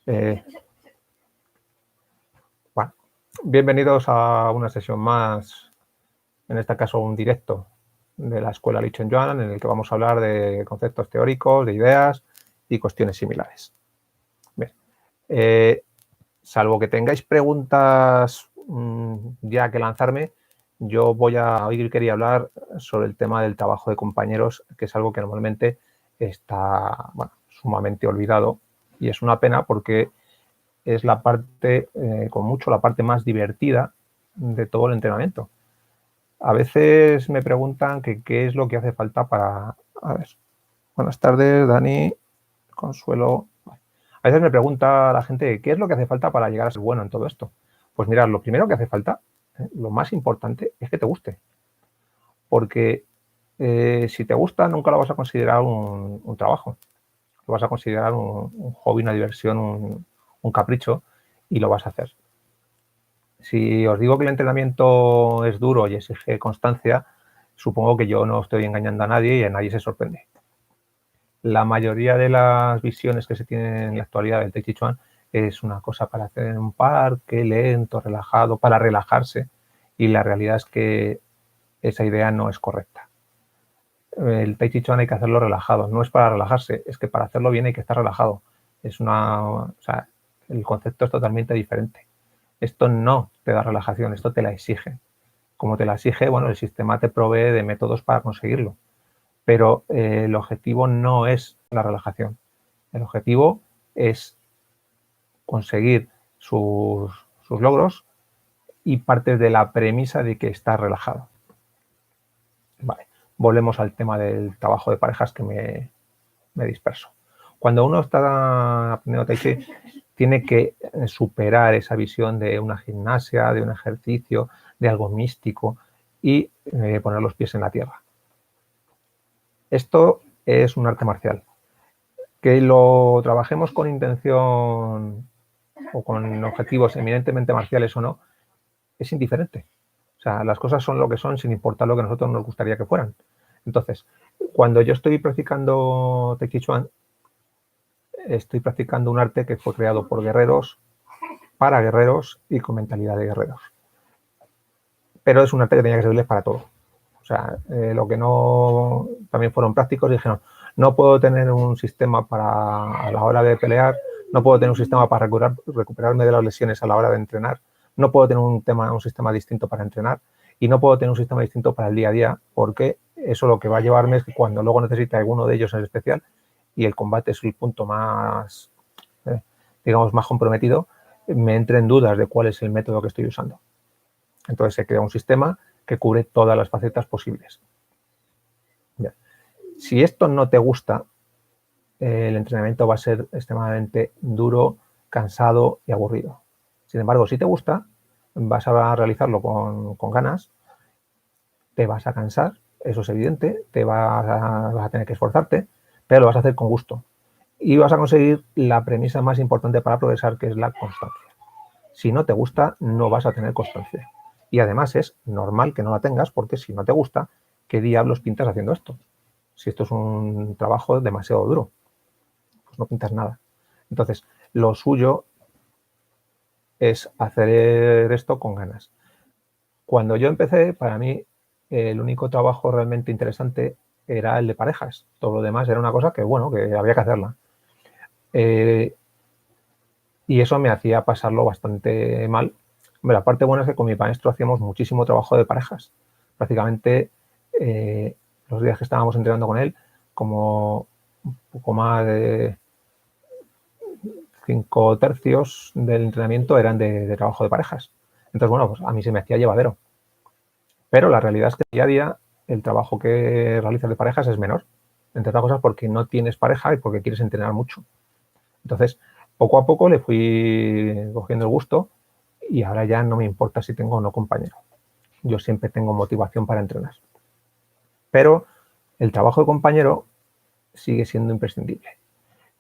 Bueno, bienvenidos a una sesión más, en este caso un directo de la Escuela Li Chun Yuan, en el que vamos a hablar de conceptos teóricos, de ideas y cuestiones similares. Bien, salvo que tengáis preguntas ya que lanzarme, hoy quería hablar sobre el tema del trabajo de compañeros, que es algo que normalmente está sumamente olvidado, y es una pena porque es la parte, con mucho, la parte más divertida de todo el entrenamiento. A veces me preguntan que qué es lo que hace falta para... A ver, buenas tardes, Dani, Consuelo. A veces me pregunta la gente qué es lo que hace falta para llegar a ser bueno en todo esto. Pues mirad, lo primero que hace falta, lo más importante, es que te guste. Porque si te gusta, nunca lo vas a considerar un trabajo. Lo vas a considerar un hobby, una diversión, un capricho, y lo vas a hacer. Si os digo que el entrenamiento es duro y exige constancia, supongo que yo no estoy engañando a nadie y a nadie se sorprende. La mayoría de las visiones que se tienen en la actualidad del Tai Chi Chuan es una cosa para hacer en un parque, lento, relajado, para relajarse, y la realidad es que esa idea no es correcta. El Tai Chi Chuan hay que hacerlo relajado, no es para relajarse, es que para hacerlo bien hay que estar relajado. El concepto es totalmente diferente. Esto no te da relajación, esto te la exige. Como te la exige, bueno, el sistema te provee de métodos para conseguirlo. Pero el objetivo no es la relajación. El objetivo es conseguir sus logros y partes de la premisa de que estás relajado. Vale, volvemos al tema del trabajo de parejas, que me disperso. Cuando uno está aprendiendo Tai Chi, tiene que superar esa visión de una gimnasia, de un ejercicio, de algo místico, y poner los pies en la tierra. Esto es un arte marcial. Que lo trabajemos con intención o con objetivos eminentemente marciales o no, es indiferente. O sea, las cosas son lo que son sin importar lo que a nosotros nos gustaría que fueran. Entonces, cuando yo estoy practicando Tai Chi Chuan, estoy practicando un arte que fue creado por guerreros, para guerreros y con mentalidad de guerreros. Pero es un arte que tenía que servirles para todo. O sea, lo que no... También fueron prácticos y dijeron, no puedo tener un sistema para a la hora de pelear, no puedo tener un sistema para recuperarme de las lesiones a la hora de entrenar, no puedo tener un sistema distinto para entrenar, y no puedo tener un sistema distinto para el día a día, porque eso lo que va a llevarme es que cuando luego necesite alguno de ellos en especial, y el combate es el punto más, digamos, más comprometido, me entre en dudas de cuál es el método que estoy usando. Entonces se crea un sistema que cubre todas las facetas posibles. Bien. Si esto no te gusta, el entrenamiento va a ser extremadamente duro, cansado y aburrido. Sin embargo, si te gusta, vas a realizarlo con ganas, te vas a cansar, eso es evidente, vas a tener que esforzarte, pero lo vas a hacer con gusto. Y vas a conseguir la premisa más importante para progresar, que es la constancia. Si no te gusta, no vas a tener constancia. Y además es normal que no la tengas, porque si no te gusta, ¿qué diablos pintas haciendo esto? Si esto es un trabajo demasiado duro, pues no pintas nada. Entonces, lo suyo es hacer esto con ganas. Cuando yo empecé, para mí, el único trabajo realmente interesante era el de parejas. Todo lo demás era una cosa que, bueno, que había que hacerla. Y eso me hacía pasarlo bastante mal. La parte buena es que con mi maestro hacíamos muchísimo trabajo de parejas. Prácticamente los días que estábamos entrenando con él, como un poco más de 5 tercios del entrenamiento eran de trabajo de parejas. Entonces, bueno, pues a mí se me hacía llevadero. Pero la realidad es que día a día el trabajo que realizas de parejas es menor. Entre otras cosas porque no tienes pareja y porque quieres entrenar mucho. Entonces, poco a poco le fui cogiendo el gusto y ahora ya no me importa si tengo o no compañero. Yo siempre tengo motivación para entrenar. Pero el trabajo de compañero sigue siendo imprescindible.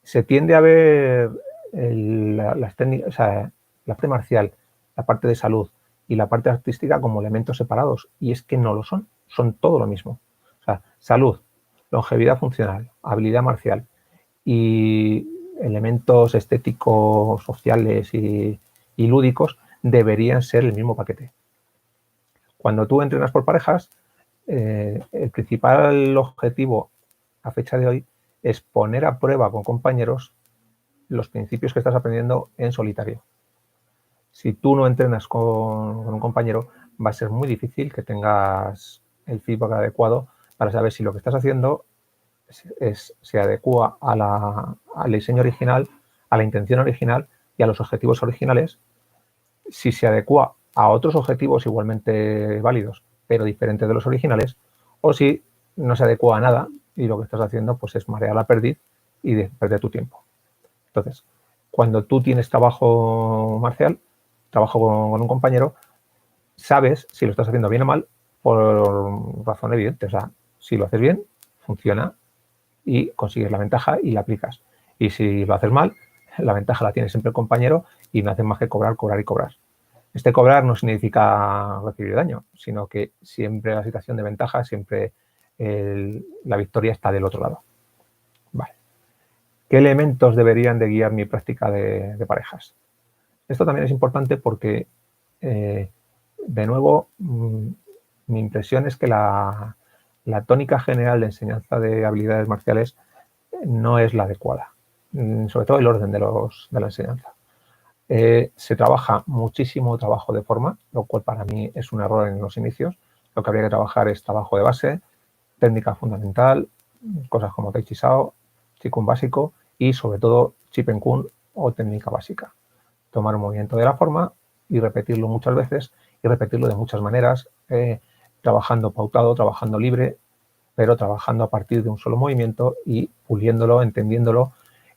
Se tiende a ver las técnicas, o sea, la parte marcial, la parte de salud y la parte artística como elementos separados, y es que no lo son, son todo lo mismo. O sea, salud, longevidad funcional, habilidad marcial y elementos estéticos, sociales y lúdicos deberían ser el mismo paquete. Cuando tú entrenas por parejas, el principal objetivo a fecha de hoy es poner a prueba con compañeros los principios que estás aprendiendo en solitario. Si tú no entrenas con un compañero, va a ser muy difícil que tengas el feedback adecuado para saber si lo que estás haciendo se adecua al diseño original, a la intención original y a los objetivos originales, si se adecua a otros objetivos igualmente válidos, pero diferentes de los originales, o si no se adecua a nada y lo que estás haciendo pues es marear la perdiz y perder tu tiempo. Entonces, cuando tú tienes trabajo marcial, trabajo con un compañero, sabes si lo estás haciendo bien o mal por razón evidente. O sea, si lo haces bien, funciona y consigues la ventaja y la aplicas. Y si lo haces mal, la ventaja la tiene siempre el compañero y no haces más que cobrar, cobrar y cobrar. Este cobrar no significa recibir daño, sino que siempre la situación de ventaja, siempre la victoria está del otro lado. Vale. ¿Qué elementos deberían de guiar mi práctica de parejas? Esto también es importante porque, de nuevo, mi impresión es que la tónica general de enseñanza de habilidades marciales no es la adecuada, sobre todo el orden de la enseñanza. Se trabaja muchísimo trabajo de forma, lo cual para mí es un error en los inicios. Lo que habría que trabajar es trabajo de base, técnica fundamental, cosas como Tai Chi Sao, Chi Kung básico y sobre todo Chi Pen Kung o técnica básica. Tomar un movimiento de la forma y repetirlo muchas veces y repetirlo de muchas maneras, trabajando pautado, trabajando libre, pero trabajando a partir de un solo movimiento y puliéndolo, entendiéndolo,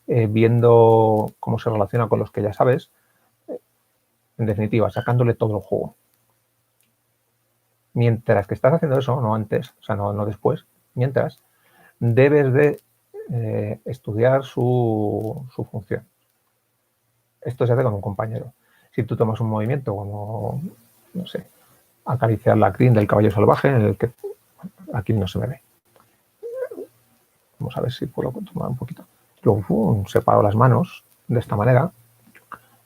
viendo cómo se relaciona con los que ya sabes, en definitiva, sacándole todo el juego. Mientras que estás haciendo eso, no antes, o sea, no después, mientras, debes de estudiar su función. Esto se hace con un compañero. Si tú tomas un movimiento como, no sé, acariciar la crin del caballo salvaje, en el que aquí no se me ve. Vamos a ver si puedo tomar un poquito. Luego separo las manos de esta manera.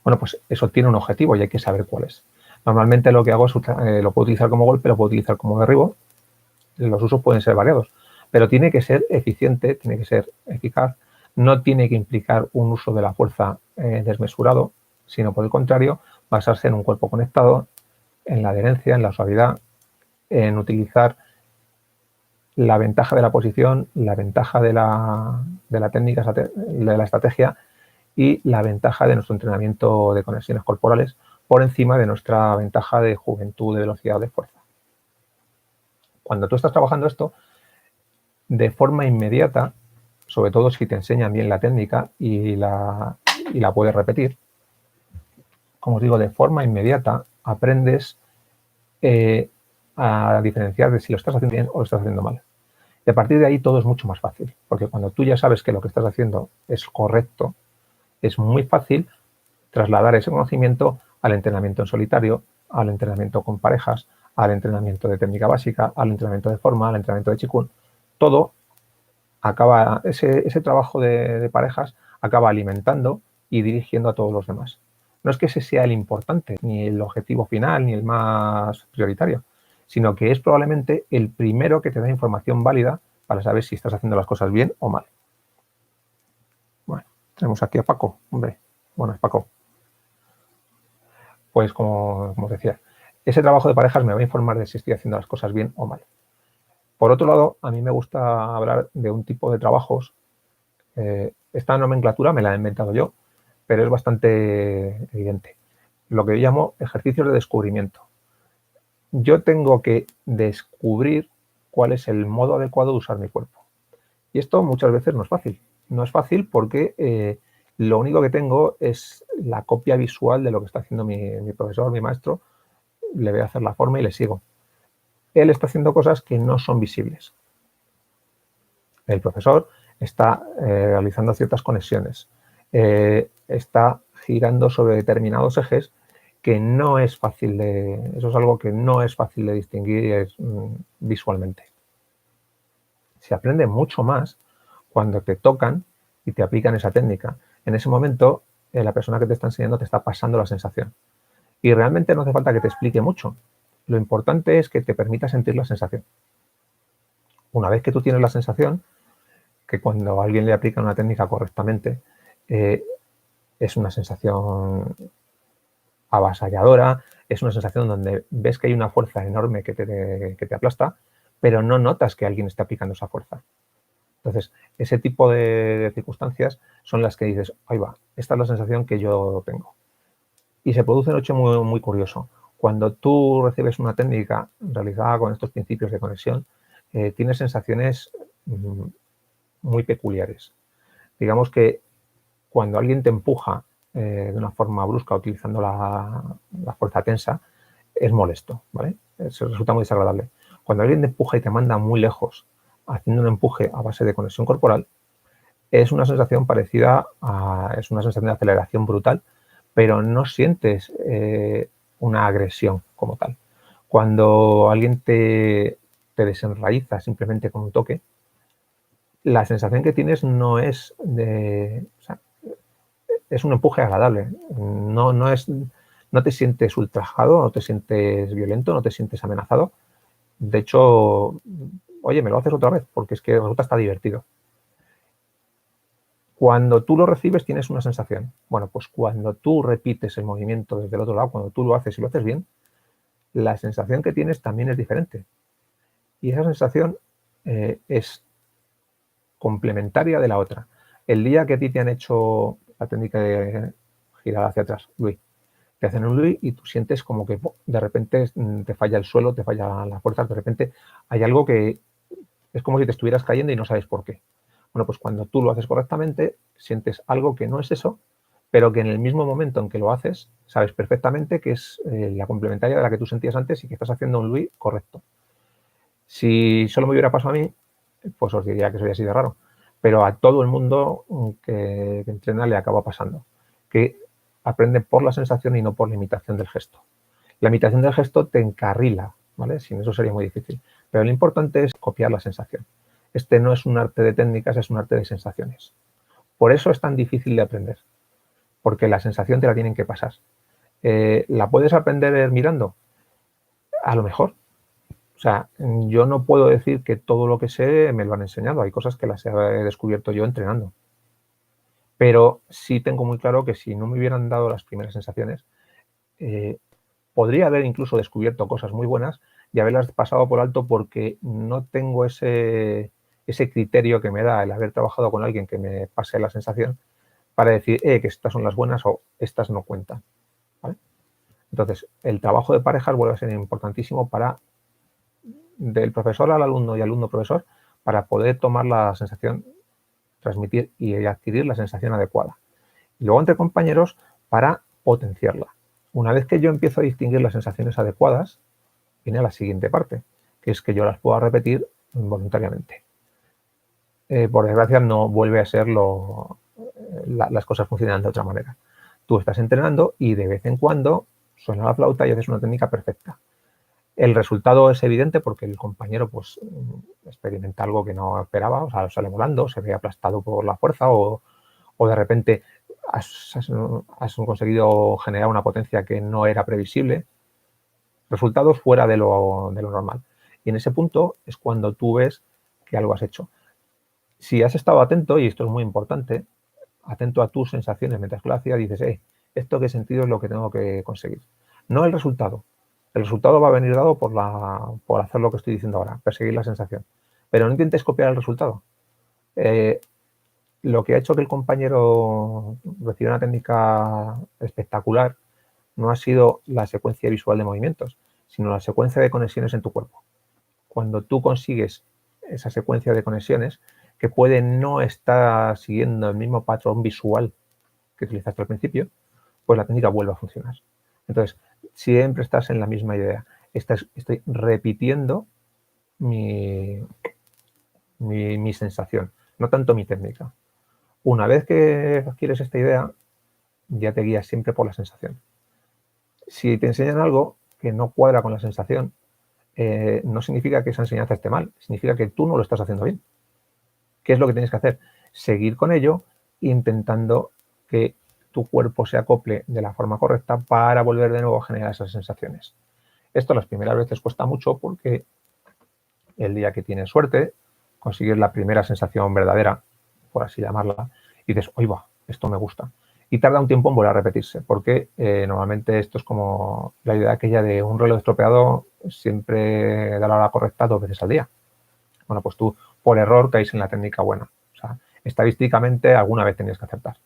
Bueno, pues eso tiene un objetivo y hay que saber cuál es. Normalmente lo que hago es, lo puedo utilizar como golpe, lo puedo utilizar como derribo. Los usos pueden ser variados, pero tiene que ser eficiente, tiene que ser eficaz. No tiene que implicar un uso de la fuerza desmesurado, sino por el contrario, basarse en un cuerpo conectado, en la adherencia, en la suavidad, en utilizar la ventaja de la posición, la ventaja de la técnica, de la estrategia y la ventaja de nuestro entrenamiento de conexiones corporales por encima de nuestra ventaja de juventud, de velocidad o de fuerza. Cuando tú estás trabajando esto, de forma inmediata, sobre todo si te enseñan bien la técnica y la puedes repetir, como os digo, de forma inmediata aprendes a diferenciar de si lo estás haciendo bien o lo estás haciendo mal. Y a partir de ahí todo es mucho más fácil, porque cuando tú ya sabes que lo que estás haciendo es correcto, es muy fácil trasladar ese conocimiento al entrenamiento en solitario, al entrenamiento con parejas, al entrenamiento de técnica básica, al entrenamiento de forma, al entrenamiento de Chi Kung. Todo acaba, ese trabajo de parejas acaba alimentando y dirigiendo a todos los demás. No es que ese sea el importante, ni el objetivo final, ni el más prioritario, sino que es probablemente el primero que te da información válida para saber si estás haciendo las cosas bien o mal. Bueno, tenemos aquí a Paco, hombre. Bueno, es Paco. Pues como os decía, ese trabajo de parejas me va a informar de si estoy haciendo las cosas bien o mal. Por otro lado, a mí me gusta hablar de un tipo de trabajos. Esta nomenclatura me la he inventado yo, pero es bastante evidente. Lo que yo llamo ejercicios de descubrimiento. Yo tengo que descubrir cuál es el modo adecuado de usar mi cuerpo. Y esto muchas veces no es fácil. No es fácil porque lo único que tengo es la copia visual de lo que está haciendo mi profesor, mi maestro. Le voy a hacer la forma y le sigo. Él está haciendo cosas que no son visibles. El profesor está realizando ciertas conexiones, está girando sobre determinados ejes que no es fácil de... Eso es algo que no es fácil de distinguir visualmente. Se aprende mucho más cuando te tocan y te aplican esa técnica. En ese momento, la persona que te está enseñando te está pasando la sensación. Y realmente no hace falta que te explique mucho. Lo importante es que te permita sentir la sensación. Una vez que tú tienes la sensación, que cuando alguien le aplica una técnica correctamente, es una sensación avasalladora, es una sensación donde ves que hay una fuerza enorme que te aplasta, pero no notas que alguien está aplicando esa fuerza. Entonces, ese tipo de circunstancias son las que dices, ahí va, esta es la sensación que yo tengo. Y se produce un hecho muy, muy curioso. Cuando tú recibes una técnica realizada con estos principios de conexión, tienes sensaciones muy peculiares. Digamos que cuando alguien te empuja de una forma brusca utilizando la fuerza tensa, es molesto, ¿vale? Eso resulta muy desagradable. Cuando alguien te empuja y te manda muy lejos haciendo un empuje a base de conexión corporal, es una sensación parecida es una sensación de aceleración brutal, pero no sientes una agresión como tal. Cuando alguien te desenraiza simplemente con un toque, la sensación que tienes no es o sea, es un empuje agradable. No te sientes ultrajado, no te sientes violento, no te sientes amenazado. De hecho, oye, me lo haces otra vez, porque es que resulta hasta divertido. Cuando tú lo recibes tienes una sensación. Bueno, pues cuando tú repites el movimiento desde el otro lado, cuando tú lo haces y lo haces bien, la sensación que tienes también es diferente. Y esa sensación es complementaria de la otra. El día que a ti te han hecho la técnica de girar hacia atrás, Luis, te hacen un Luis y tú sientes como que de repente te falla el suelo, te falla la fuerza, de repente hay algo que es como si te estuvieras cayendo y no sabes por qué. Bueno, pues cuando tú lo haces correctamente, sientes algo que no es eso, pero que en el mismo momento en que lo haces, sabes perfectamente que es la complementaria de la que tú sentías antes y que estás haciendo un Luis correcto. Si solo me hubiera pasado a mí, pues os diría que soy así de raro. Pero a todo el mundo que entrena le acaba pasando. Que aprende por la sensación y no por la imitación del gesto. La imitación del gesto te encarrila, ¿vale? Sin eso sería muy difícil. Pero lo importante es copiar la sensación. Este no es un arte de técnicas, es un arte de sensaciones. Por eso es tan difícil de aprender. Porque la sensación te la tienen que pasar. ¿La puedes aprender mirando? A lo mejor. O sea, yo no puedo decir que todo lo que sé me lo han enseñado. Hay cosas que las he descubierto yo entrenando. Pero sí tengo muy claro que si no me hubieran dado las primeras sensaciones, podría haber incluso descubierto cosas muy buenas y haberlas pasado por alto porque no tengo ese criterio que me da el haber trabajado con alguien que me pase la sensación para decir que estas son las buenas o estas no cuentan. ¿Vale? Entonces, el trabajo de parejas vuelve a ser importantísimo para del profesor al alumno y alumno-profesor para poder tomar la sensación, transmitir y adquirir la sensación adecuada. Y luego entre compañeros para potenciarla. Una vez que yo empiezo a distinguir las sensaciones adecuadas, viene la siguiente parte, que es que yo las pueda repetir voluntariamente. Por desgracia no vuelve a ser las cosas funcionan de otra manera. Tú estás entrenando y de vez en cuando suena la flauta y haces una técnica perfecta. El resultado es evidente porque el compañero pues experimenta algo que no esperaba, o sea, sale volando, se ve aplastado por la fuerza o de repente has conseguido generar una potencia que no era previsible. Resultados fuera de lo normal. Y en ese punto es cuando tú ves que algo has hecho. Si has estado atento, y esto es muy importante, atento a tus sensaciones mientras lo hacías, dices, esto que he sentido es lo que tengo que conseguir. No el resultado. El resultado va a venir dado por hacer lo que estoy diciendo ahora, perseguir la sensación. Pero no intentes copiar el resultado. Lo que ha hecho que el compañero reciba una técnica espectacular no ha sido la secuencia visual de movimientos, sino la secuencia de conexiones en tu cuerpo. Cuando tú consigues esa secuencia de conexiones, que puede no estar siguiendo el mismo patrón visual que utilizaste al principio, pues la técnica vuelve a funcionar. Entonces, siempre estás en la misma idea. Estoy repitiendo mi sensación, no tanto mi técnica. Una vez que adquieres esta idea, ya te guías siempre por la sensación. Si te enseñan algo que no cuadra con la sensación, no significa que esa enseñanza esté mal, significa que tú no lo estás haciendo bien. ¿Qué es lo que tienes que hacer? Seguir con ello intentando que tu cuerpo se acople de la forma correcta para volver de nuevo a generar esas sensaciones. Esto las primeras veces cuesta mucho porque el día que tienes suerte, consigues la primera sensación verdadera, por así llamarla, y dices, oye, va, esto me gusta. Y tarda un tiempo en volver a repetirse, porque normalmente esto es como la idea aquella de un reloj estropeado siempre da la hora correcta 2 veces al día. Bueno, pues tú por error caes en la técnica buena. O sea, estadísticamente alguna vez tenías que acertar.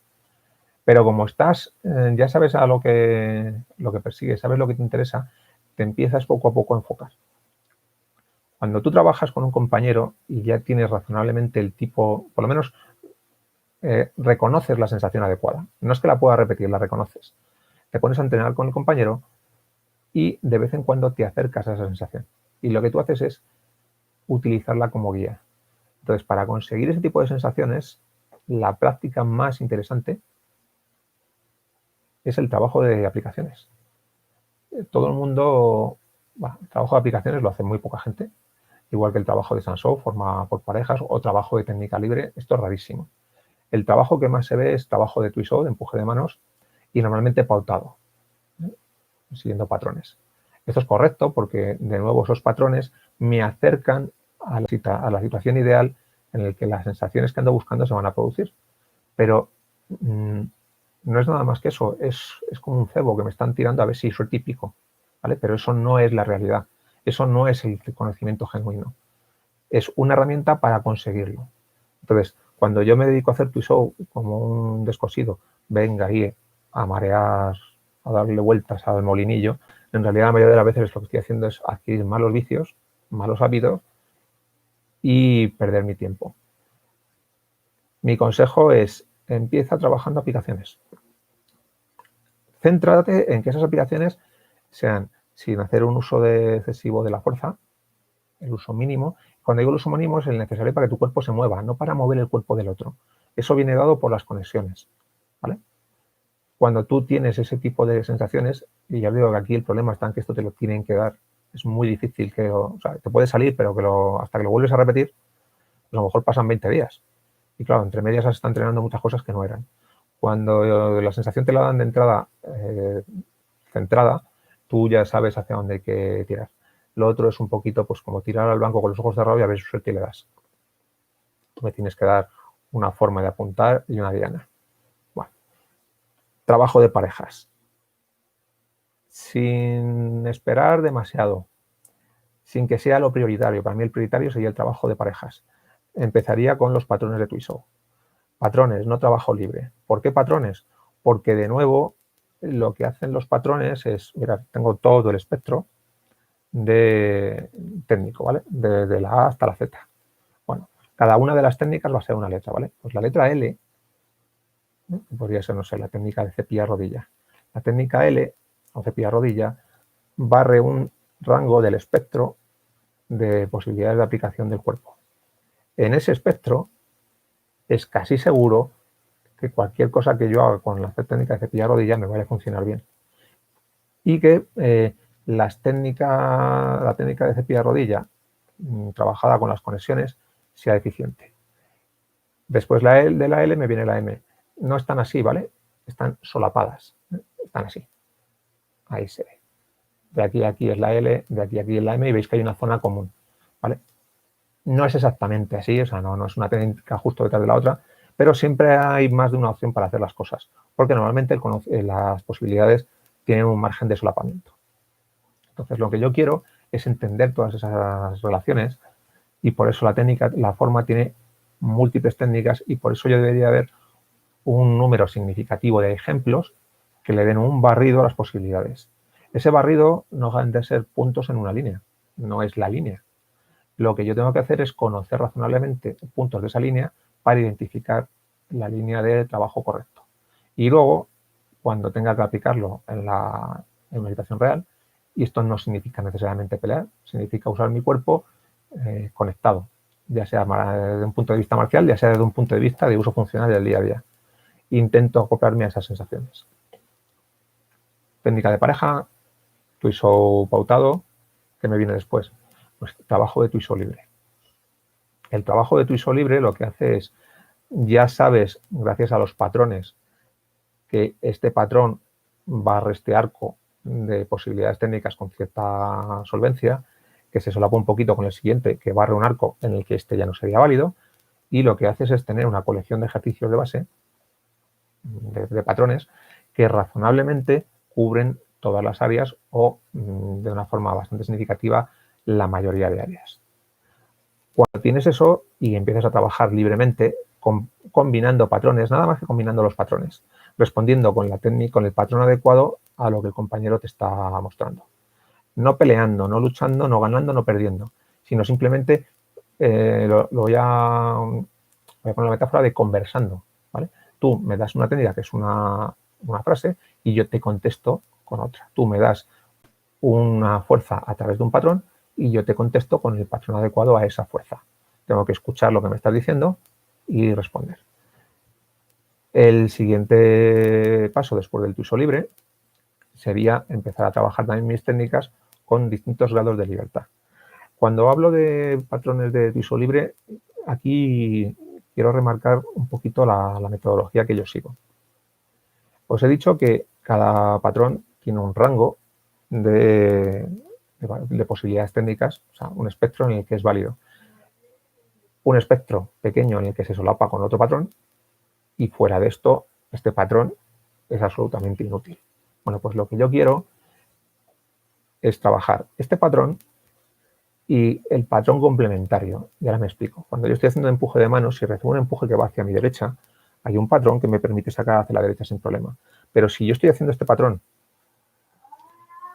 Pero como estás, ya sabes a lo que persigues, sabes lo que te interesa, te empiezas poco a poco a enfocar. Cuando tú trabajas con un compañero y ya tienes razonablemente el tipo, por lo menos reconoces la sensación adecuada. No es que la puedas repetir, la reconoces. Te pones a entrenar con el compañero y de vez en cuando te acercas a esa sensación. Y lo que tú haces es utilizarla como guía. Entonces, para conseguir ese tipo de sensaciones, la práctica más interesante es el trabajo de aplicaciones. Todo el mundo, el trabajo de aplicaciones lo hace muy poca gente, igual que el trabajo de Sansou, forma por parejas, o trabajo de técnica libre. Esto es rarísimo. El trabajo que más se ve es trabajo de twist-out, de empuje de manos, y normalmente pautado, siguiendo patrones. Esto es correcto porque, de nuevo, esos patrones me acercan a la situación ideal en la que las sensaciones que ando buscando se van a producir. Pero no es nada más que eso, es como un cebo que me están tirando a ver si soy típico, ¿vale? Pero eso no es la realidad, eso no es el conocimiento genuino. Es una herramienta para conseguirlo. Entonces, cuando yo me dedico a hacer twist-out como un descosido, venga ahí a marear, a darle vueltas al molinillo, en realidad la mayoría de las veces lo que estoy haciendo es adquirir malos vicios, malos hábitos y perder mi tiempo. Mi consejo es, empieza trabajando aplicaciones. Céntrate en que esas aplicaciones sean sin hacer un uso excesivo de la fuerza, el uso mínimo. Cuando digo el uso mínimo es el necesario para que tu cuerpo se mueva, no para mover el cuerpo del otro. Eso viene dado por las conexiones, ¿vale? Cuando tú tienes ese tipo de sensaciones, y ya os digo que aquí el problema está en que esto te lo tienen que dar, es muy difícil que, o sea, te puede salir, pero que hasta que lo vuelves a repetir, pues a lo mejor pasan 20 días. Y claro, entre medias se están entrenando muchas cosas que no eran. Cuando la sensación te la dan de entrada centrada, tú ya sabes hacia dónde hay que tirar. Lo otro es un poquito pues como tirar al blanco con los ojos cerrados y a ver si suerte le das. Tú me tienes que dar una forma de apuntar y una diana. Bueno, trabajo de parejas. Sin esperar demasiado, sin que sea lo prioritario. Para mí el prioritario sería el trabajo de parejas. Empezaría con los patrones de twist-out. Patrones, no trabajo libre. ¿Por qué patrones? Porque de nuevo lo que hacen los patrones es, mira, tengo todo el espectro de técnico, ¿vale? De la A hasta la Z. Bueno, cada una de las técnicas va a ser una letra, ¿vale? Pues la letra L, podría ser, no sé, la técnica de cepillar rodilla. La técnica L, o cepillar rodilla, barre un rango del espectro de posibilidades de aplicación del cuerpo. En ese espectro es casi seguro que cualquier cosa que yo haga con la técnica de cepillar rodilla me vaya a funcionar bien. Y que la técnica de cepillar rodilla trabajada con las conexiones sea eficiente. Después de la L me viene la M. No están así, ¿vale? Están solapadas. Están así. Ahí se ve. De aquí a aquí es la L, de aquí a aquí es la M y veis que hay una zona común, ¿vale? No es exactamente así, o sea, no es una técnica justo detrás de la otra, pero siempre hay más de una opción para hacer las cosas, porque normalmente las posibilidades tienen un margen de solapamiento. Entonces, lo que yo quiero es entender todas esas relaciones y por eso la forma tiene múltiples técnicas y por eso yo debería haber un número significativo de ejemplos que le den un barrido a las posibilidades. Ese barrido no han de ser puntos en una línea, no es la línea. Lo que yo tengo que hacer es conocer razonablemente puntos de esa línea para identificar la línea de trabajo correcto. Y luego, cuando tenga que aplicarlo en una situación real, y esto no significa necesariamente pelear, significa usar mi cuerpo conectado, ya sea desde un punto de vista marcial, ya sea desde un punto de vista de uso funcional del día a día. Intento acoplarme a esas sensaciones. Técnica de pareja, twist-out pautado, ¿qué me viene después? Pues trabajo de twist-out libre. El trabajo de twist-out libre lo que hace es, ya sabes, gracias a los patrones, que este patrón barre este arco de posibilidades técnicas con cierta solvencia, que se solapa un poquito con el siguiente, que barre un arco en el que este ya no sería válido, y lo que haces es tener una colección de ejercicios de base, de patrones, que razonablemente cubren todas las áreas o de una forma bastante significativa la mayoría de áreas. Cuando tienes eso y empiezas a trabajar libremente, combinando patrones, nada más que combinando los patrones, respondiendo con la técnica, con el patrón adecuado a lo que el compañero te está mostrando. No peleando, no luchando, no ganando, no perdiendo, sino simplemente lo voy a poner la metáfora de conversando, ¿vale? Tú me das una técnica que es una frase y yo te contesto con otra. Tú me das una fuerza a través de un patrón y yo te contesto con el patrón adecuado a esa fuerza. Tengo que escuchar lo que me estás diciendo y responder. El siguiente paso después del tuiso libre sería empezar a trabajar también mis técnicas con distintos grados de libertad. Cuando hablo de patrones de tuiso libre, aquí quiero remarcar un poquito la metodología que yo sigo. Os he dicho que cada patrón tiene un rango de posibilidades técnicas, o sea, un espectro en el que es válido. Un espectro pequeño en el que se solapa con otro patrón y fuera de esto, este patrón es absolutamente inútil. Bueno, pues lo que yo quiero es trabajar este patrón y el patrón complementario. Y ahora me explico. Cuando yo estoy haciendo empuje de manos, si recibo un empuje que va hacia mi derecha, hay un patrón que me permite sacar hacia la derecha sin problema. Pero si yo estoy haciendo este patrón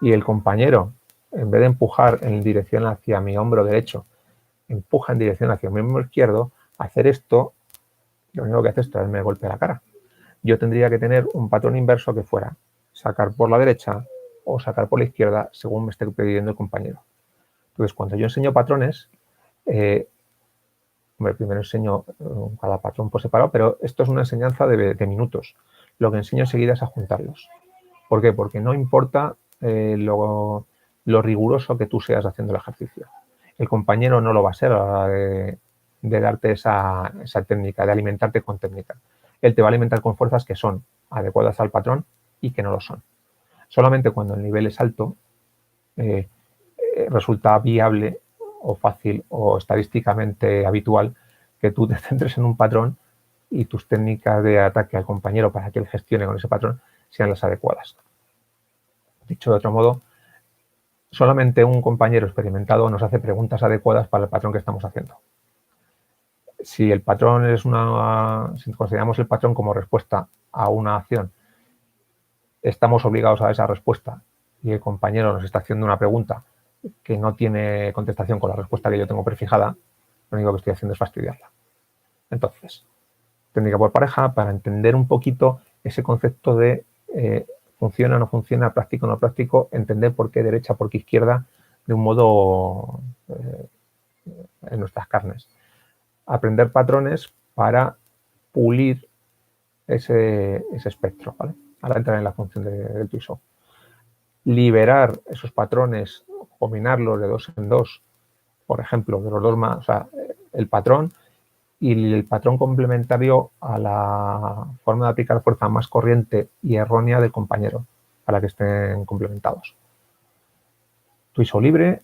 y el compañero, en vez de empujar en dirección hacia mi hombro derecho, empuja en dirección hacia mi hombro izquierdo, hacer esto, lo único que hace esto es me golpea la cara. Yo tendría que tener un patrón inverso que fuera sacar por la derecha o sacar por la izquierda según me esté pidiendo el compañero. Entonces, cuando yo enseño patrones, primero enseño cada patrón por separado, pero esto es una enseñanza de minutos. Lo que enseño enseguida es a juntarlos. ¿Por qué? Porque no importa lo riguroso que tú seas haciendo el ejercicio. El compañero no lo va a ser a la hora de darte esa técnica, de alimentarte con técnica. Él te va a alimentar con fuerzas que son adecuadas al patrón y que no lo son. Solamente cuando el nivel es alto, resulta viable o fácil o estadísticamente habitual que tú te centres en un patrón y tus técnicas de ataque al compañero para que él gestione con ese patrón sean las adecuadas. Dicho de otro modo, solamente un compañero experimentado nos hace preguntas adecuadas para el patrón que estamos haciendo. Si el patrón es si consideramos el patrón como respuesta a una acción, estamos obligados a esa respuesta y el compañero nos está haciendo una pregunta que no tiene contestación con la respuesta que yo tengo prefijada, lo único que estoy haciendo es fastidiarla. Entonces, técnica por pareja para entender un poquito ese concepto de funciona o no funciona, práctico o no práctico, entender por qué derecha, por qué izquierda, de un modo en nuestras carnes. Aprender patrones para pulir ese espectro, ¿vale? Ahora entrar en la función del tuiso. Liberar esos patrones, combinarlos de dos en dos, por ejemplo, de los dos más, o sea, el patrón y el patrón complementario a la forma de aplicar fuerza más corriente y errónea del compañero, para que estén complementados. Tuiso libre,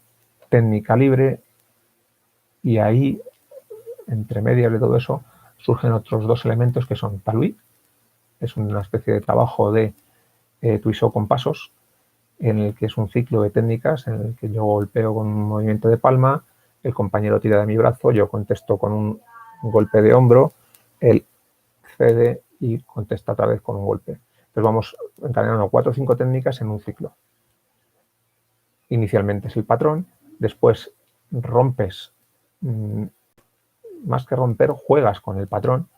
técnica libre, y ahí, entre medias de todo eso, surgen otros dos elementos que son Talui, es una especie de trabajo de tuiso con pasos, en el que es un ciclo de técnicas en el que yo golpeo con un movimiento de palma, el compañero tira de mi brazo, yo contesto con un golpe de hombro, él cede y contesta otra vez con un golpe. Entonces vamos encadenando 4 o 5 técnicas en un ciclo. Inicialmente es el patrón, después rompes, más que romper, juegas con el patrón,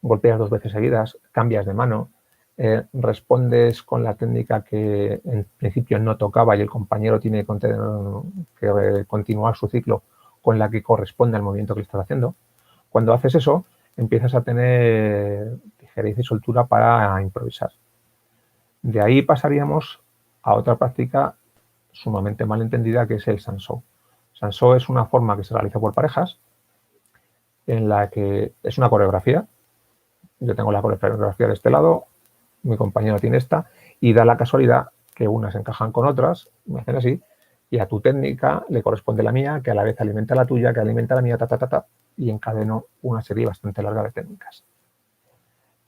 golpeas 2 veces seguidas, cambias de mano, respondes con la técnica que en principio no tocaba y el compañero tiene que continuar su ciclo con la que corresponde al movimiento que le estás haciendo. Cuando haces eso, empiezas a tener ligereza y soltura para improvisar. De ahí pasaríamos a otra práctica sumamente mal entendida, que es el Sansó. Sansó es una forma que se realiza por parejas, en la que es una coreografía. Yo tengo la coreografía de este lado, mi compañero tiene esta, y da la casualidad que unas encajan con otras, me hacen así, y a tu técnica le corresponde la mía, que a la vez alimenta la tuya, que alimenta la mía, y encadeno una serie bastante larga de técnicas.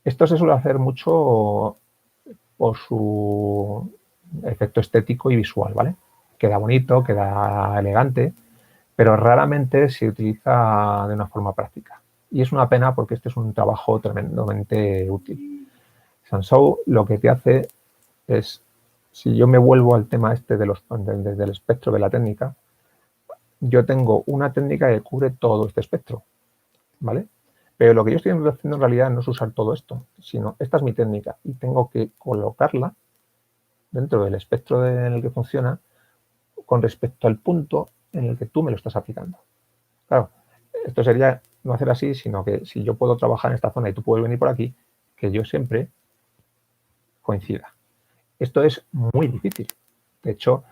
Esto se suele hacer mucho por su efecto estético y visual, ¿vale? Queda bonito, queda elegante, pero raramente se utiliza de una forma práctica. Y es una pena porque este es un trabajo tremendamente útil. Sansou lo que te hace es, si yo me vuelvo al tema este del espectro de la técnica, yo tengo una técnica que cubre todo este espectro, ¿vale? Pero lo que yo estoy haciendo en realidad no es usar todo esto, sino esta es mi técnica y tengo que colocarla dentro del espectro en el que funciona con respecto al punto en el que tú me lo estás aplicando. Claro, esto sería no hacer así, sino que si yo puedo trabajar en esta zona y tú puedes venir por aquí, que yo siempre coincida. Esto es muy difícil. De hecho,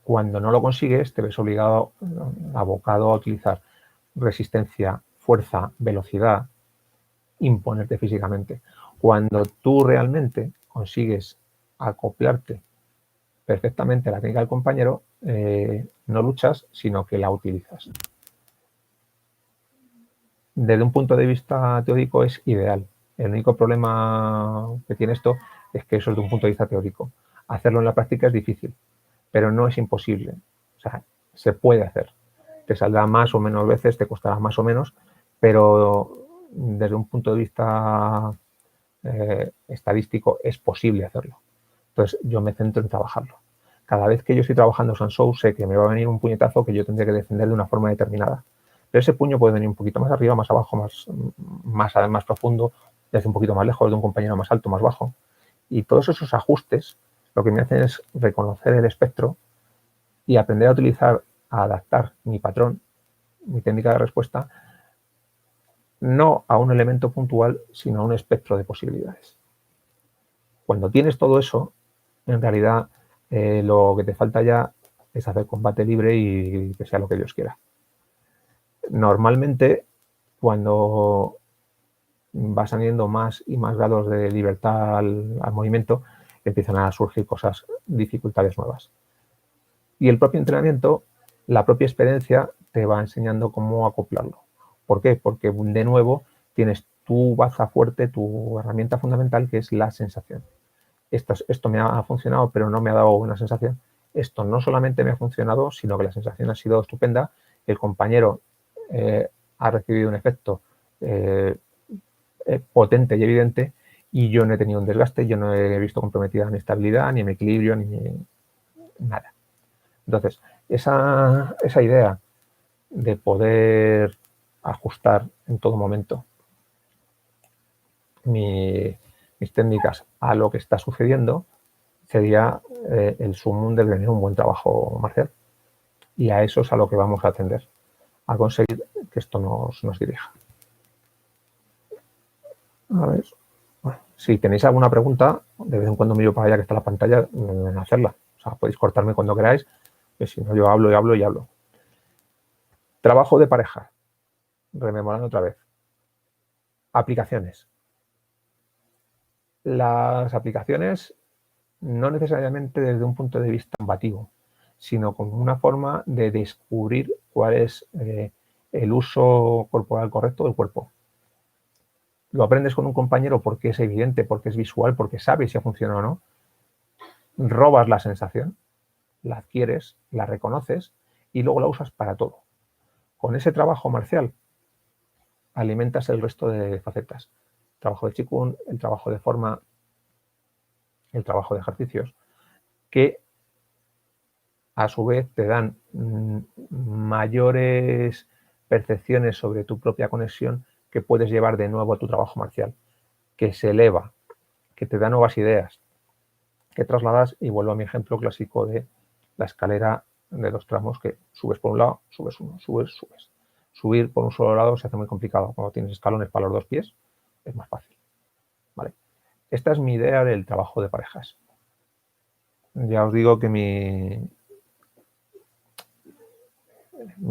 cuando no lo consigues, te ves obligado, abocado a utilizar resistencia, fuerza, velocidad, imponerte físicamente. Cuando tú realmente consigues acoplarte perfectamente a la técnica del compañero, no luchas, sino que la utilizas. Desde un punto de vista teórico es ideal. El único problema que tiene esto es que eso es de un punto de vista teórico. Hacerlo en la práctica es difícil, pero no es imposible. O sea, se puede hacer. Te saldrá más o menos veces, te costará más o menos, pero desde un punto de vista estadístico es posible hacerlo. Entonces yo me centro en trabajarlo. Cada vez que yo estoy trabajando Sansou sé que me va a venir un puñetazo que yo tendré que defender de una forma determinada. Pero ese puño puede venir un poquito más arriba, más abajo, más profundo, desde un poquito más lejos, de un compañero más alto, más bajo. Y todos esos ajustes lo que me hacen es reconocer el espectro y aprender a utilizar, a adaptar mi patrón, mi técnica de respuesta, no a un elemento puntual, sino a un espectro de posibilidades. Cuando tienes todo eso, en realidad lo que te falta ya es hacer combate libre y que sea lo que Dios quiera. Normalmente, cuando vas añadiendo más y más grados de libertad al movimiento, empiezan a surgir cosas, dificultades nuevas. Y el propio entrenamiento, la propia experiencia, te va enseñando cómo acoplarlo. ¿Por qué? Porque de nuevo tienes tu baza fuerte, tu herramienta fundamental, que es la sensación. Esto me ha funcionado, pero no me ha dado una sensación. Esto no solamente me ha funcionado, sino que la sensación ha sido estupenda. El compañero ha recibido un efecto potente y evidente y yo no he tenido un desgaste, yo no he visto comprometida mi estabilidad, ni mi equilibrio, ni nada. Entonces, esa idea de poder ajustar en todo momento mis técnicas a lo que está sucediendo sería el sumum de tener un buen trabajo marcial. Y a eso es a lo que vamos a atender, a conseguir que esto nos dirija. A ver. Bueno, si tenéis alguna pregunta, de vez en cuando miro para allá que está la pantalla, hacerla. O sea, podéis cortarme cuando queráis, que si no yo hablo y hablo y hablo. Trabajo de pareja. Rememorando otra vez. Aplicaciones. Las aplicaciones no necesariamente desde un punto de vista combativo, sino como una forma de descubrir cuál es el uso corporal correcto del cuerpo. Lo aprendes con un compañero porque es evidente, porque es visual, porque sabes si ha funcionado o no. Robas la sensación, la adquieres, la reconoces y luego la usas para todo. Con ese trabajo marcial alimentas el resto de facetas. El trabajo de Qigong, el trabajo de forma, el trabajo de ejercicios, que a su vez te dan mayores percepciones sobre tu propia conexión que puedes llevar de nuevo a tu trabajo marcial, que se eleva, que te da nuevas ideas, que trasladas, y vuelvo a mi ejemplo clásico de la escalera de 2 tramos, que subes por un lado, subes uno, subes. Subir por un solo lado se hace muy complicado. Cuando tienes escalones para los 2 pies, es más fácil. ¿Vale? Esta es mi idea del trabajo de parejas. Ya os digo que mi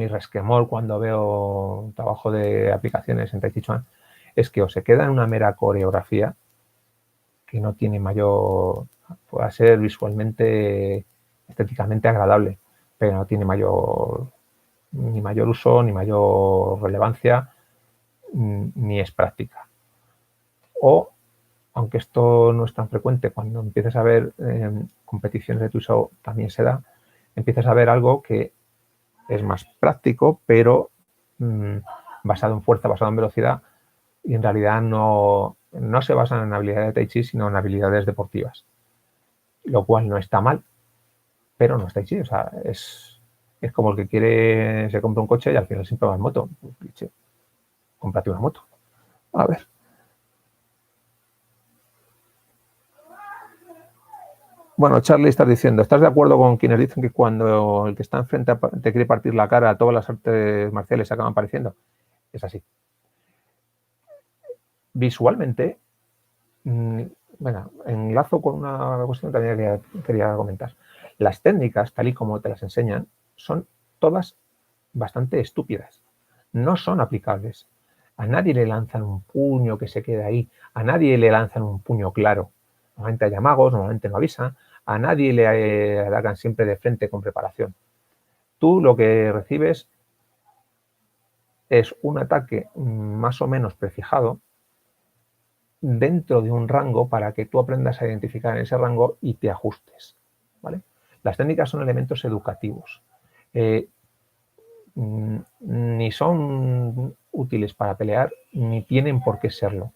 resquemor cuando veo trabajo de aplicaciones en Tai Chi Chuan es que o se queda en una mera coreografía que no tiene mayor, pueda ser visualmente, estéticamente agradable, pero no tiene ni mayor uso, ni mayor relevancia, ni es práctica. O, aunque esto no es tan frecuente, cuando empiezas a ver competiciones de TWSO también se da, empiezas a ver algo que es más práctico, pero basado en fuerza, basado en velocidad, y en realidad no se basan en habilidades de Tai Chi, sino en habilidades deportivas. Lo cual no está mal, pero no es Tai Chi. O sea, es como el que se compra un coche y al final siempre va en moto. Pues, cómprate una moto. A ver. Bueno, Charlie está diciendo, ¿estás de acuerdo con quienes dicen que cuando el que está enfrente te quiere partir la cara, todas las artes marciales se acaban pareciendo? Es así. Visualmente, bueno, enlazo con una cuestión que también quería comentar. Las técnicas, tal y como te las enseñan, son todas bastante estúpidas. No son aplicables. A nadie le lanzan un puño que se quede ahí. A nadie le lanzan un puño claro. Normalmente hay amagos, normalmente no avisan. A nadie le atacan siempre de frente con preparación. Tú lo que recibes es un ataque más o menos prefijado dentro de un rango para que tú aprendas a identificar en ese rango y te ajustes, ¿vale? Las técnicas son elementos educativos. Ni son útiles para pelear, ni tienen por qué serlo,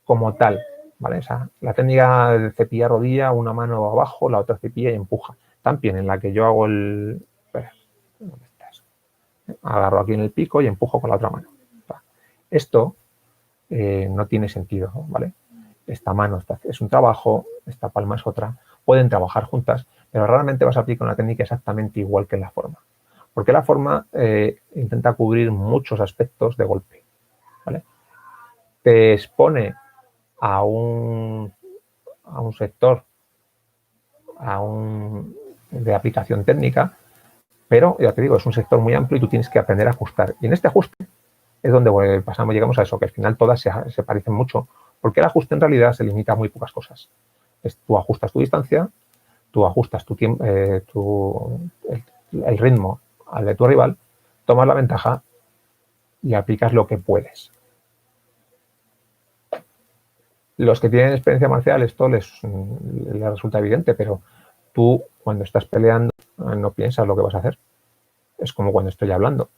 como tal, ¿vale? O sea, la técnica de cepillar rodilla, una mano abajo, la otra cepilla y empuja. También en la que yo hago el... Espera, ¿dónde estás? Agarro aquí en el pico y empujo con la otra mano. Esto no tiene sentido, ¿vale? Esta mano es un trabajo, esta palma es otra, pueden trabajar juntas, pero raramente vas a aplicar una técnica exactamente igual que en la forma. Porque la forma intenta cubrir muchos aspectos de golpe, ¿vale? Te expone a un sector, de aplicación técnica, pero ya te digo, es un sector muy amplio y tú tienes que aprender a ajustar. Y en este ajuste es donde llegamos a eso, que al final todas se parecen mucho, porque el ajuste en realidad se limita a muy pocas cosas. Tú ajustas tu distancia, tú ajustas tu tiempo, el ritmo al de tu rival, tomas la ventaja y aplicas lo que puedes. Los que tienen experiencia marcial esto les resulta evidente, pero tú cuando estás peleando no piensas lo que vas a hacer. Es como cuando estoy hablando.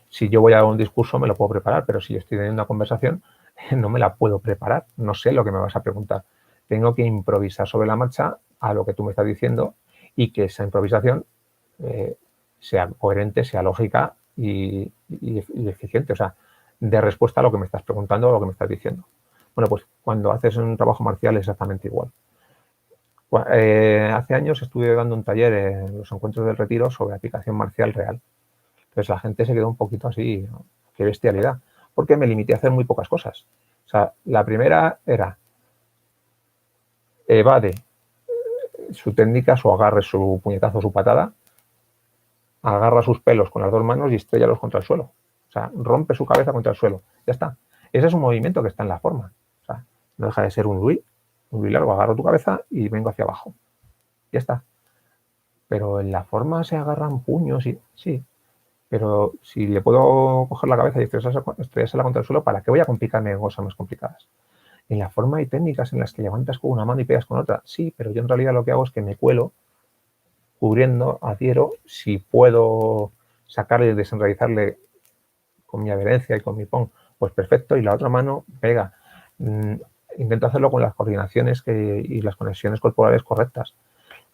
Si yo voy a dar un discurso me lo puedo preparar, pero si yo estoy teniendo una conversación no me la puedo preparar, no sé lo que me vas a preguntar. Tengo que improvisar sobre la marcha a lo que tú me estás diciendo y que esa improvisación sea coherente, sea lógica y eficiente, o sea, de respuesta a lo que me estás preguntando o lo que me estás diciendo. Bueno, pues cuando haces un trabajo marcial es exactamente igual. Hace años estuve dando un taller en los encuentros del retiro sobre aplicación marcial real. Entonces la gente se quedó un poquito así, ¿no? Qué bestialidad, porque me limité a hacer muy pocas cosas. O sea, la primera era evade su técnica, su agarre, su puñetazo, su patada, agarra sus pelos con las dos manos y estréllalos contra el suelo. O sea, rompe su cabeza contra el suelo. Ya está. Ese es un movimiento que está en la forma. O sea, no deja de ser un Louis largo, agarro tu cabeza y vengo hacia abajo. Ya está. Pero en la forma se agarran puños y sí. Pero si le puedo coger la cabeza y estrellársela contra el suelo, ¿para qué voy a complicarme en cosas más complicadas? En la forma hay técnicas en las que levantas con una mano y pegas con otra. Sí, pero yo en realidad lo que hago es que me cuelo cubriendo, adhiero, si puedo sacarle y desenraizarle con mi adherencia y con mi pon, pues perfecto, y la otra mano pega. Intento hacerlo con las coordinaciones y las conexiones corporales correctas,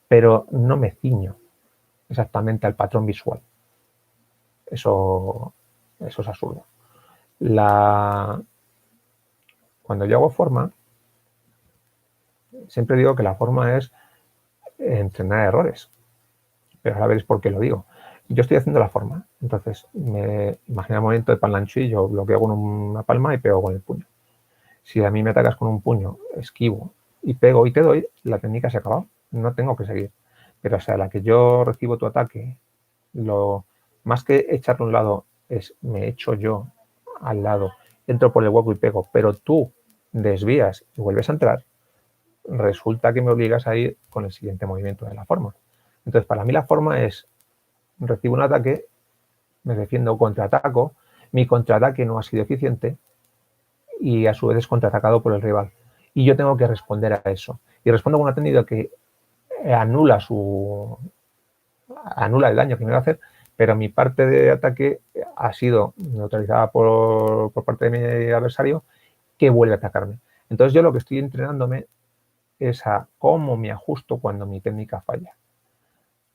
pero no me ciño exactamente al patrón visual. Eso es absurdo. Cuando yo hago forma, siempre digo que la forma es entrenar errores, pero ahora veréis por qué lo digo. Yo estoy haciendo la forma, entonces me imagino el movimiento de Panlanchi, yo bloqueo con una palma y pego con el puño. Si a mí me atacas con un puño, esquivo y pego y te doy, la técnica se ha acabado, no tengo que seguir. Pero o sea, la que yo recibo tu ataque, más que echarlo a un lado, me echo yo al lado, entro por el hueco y pego, pero tú desvías y vuelves a entrar, resulta que me obligas a ir con el siguiente movimiento de la forma. Entonces, para mí la forma es, recibo un ataque, me defiendo o contraataco, mi contraataque no ha sido eficiente y a su vez es contraatacado por el rival. Y yo tengo que responder a eso. Y respondo con una técnica que anula el daño que me va a hacer, pero mi parte de ataque ha sido neutralizada por parte de mi adversario, que vuelve a atacarme. Entonces yo lo que estoy entrenándome es a cómo me ajusto cuando mi técnica falla.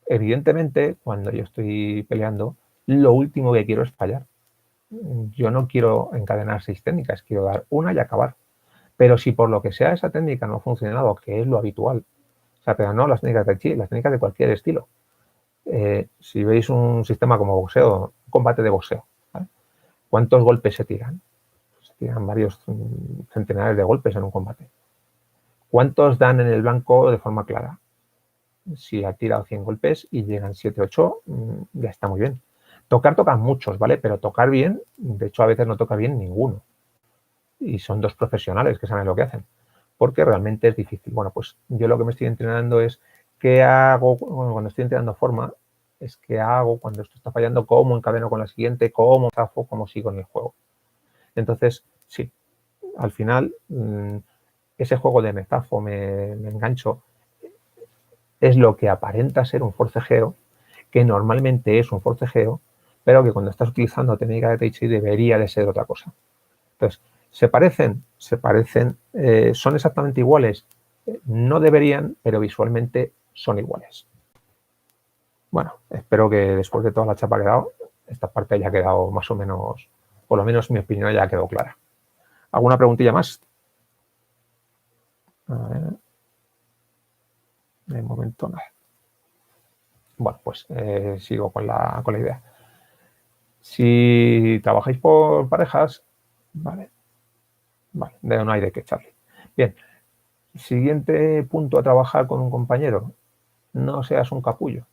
Evidentemente, cuando yo estoy peleando, lo último que quiero es fallar. Yo no quiero encadenar 6 técnicas, quiero dar una y acabar. Pero si por lo que sea esa técnica no ha funcionado, que es lo habitual, o sea, pero no las técnicas de chi, las técnicas de cualquier estilo. Si veis un sistema como boxeo, un combate de boxeo, ¿vale? ¿Cuántos golpes se tiran? Se tiran varios centenares de golpes en un combate. ¿Cuántos dan en el blanco de forma clara? Si ha tirado 100 golpes y llegan 7, 8, ya está muy bien. Tocan muchos, ¿vale? Pero tocar bien, de hecho a veces no toca bien ninguno. Y son 2 profesionales que saben lo que hacen. Porque realmente es difícil. Bueno, pues yo lo que me estoy entrenando es qué hago cuando estoy entrenando forma, es qué hago cuando esto está fallando, cómo encadeno con la siguiente, cómo zafo, cómo sigo en el juego. Entonces, sí, al final, ese juego de me zafo, me engancho, es lo que aparenta ser un forcejeo, que normalmente es un forcejeo, pero que cuando estás utilizando técnica de Tai Chi debería de ser otra cosa. Entonces, ¿se parecen? Se parecen. ¿Son exactamente iguales? No deberían, pero visualmente son iguales. Bueno, espero que después de toda la chapa que he dado, esta parte haya quedado más o menos, por lo menos mi opinión haya quedado clara. ¿Alguna preguntilla más? A ver. De momento nada. Bueno, pues sigo con la idea. Si trabajáis por parejas, vale, no hay de qué echarle. Bien, siguiente punto a trabajar con un compañero, no seas un capullo.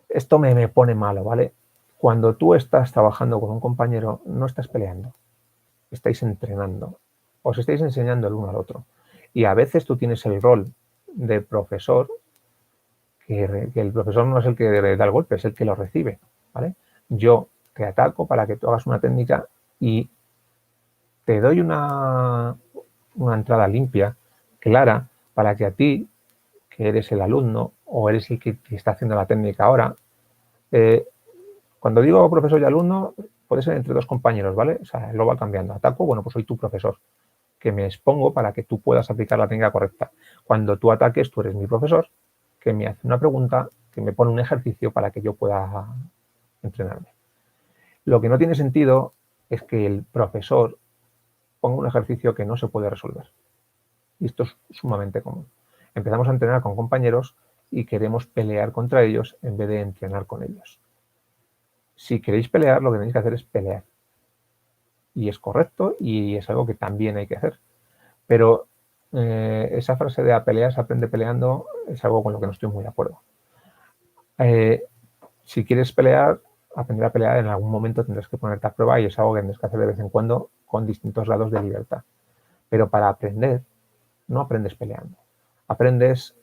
Esto me pone malo, ¿vale? Cuando tú estás trabajando con un compañero, no estás peleando, estáis entrenando, os estáis enseñando el uno al otro. Y a veces tú tienes el rol de profesor, que el profesor no es el que da el golpe, es el que lo recibe, ¿vale? Yo te ataco para que tú hagas una técnica y te doy una entrada limpia, clara, para que a ti, que eres el alumno o eres el que está haciendo la técnica ahora, cuando digo profesor y alumno, puede ser entre 2 compañeros, ¿vale? O sea, lo va cambiando. Ataco, bueno, pues soy tu profesor, que me expongo para que tú puedas aplicar la técnica correcta. Cuando tú ataques, tú eres mi profesor, que me hace una pregunta, que me pone un ejercicio para que yo pueda entrenarme. Lo que no tiene sentido es que el profesor ponga un ejercicio que no se puede resolver. Y esto es sumamente común. Empezamos a entrenar con compañeros y queremos pelear contra ellos en vez de entrenar con ellos. Si queréis pelear, lo que tenéis que hacer es pelear. Y es correcto y es algo que también hay que hacer. Pero esa frase de a pelear se aprende peleando es algo con lo que no estoy muy de acuerdo. Si quieres pelear, aprender a pelear, en algún momento tendrás que ponerte a prueba y es algo que tendrás que hacer de vez en cuando con distintos grados de libertad. Pero para aprender, no aprendes peleando. Aprendes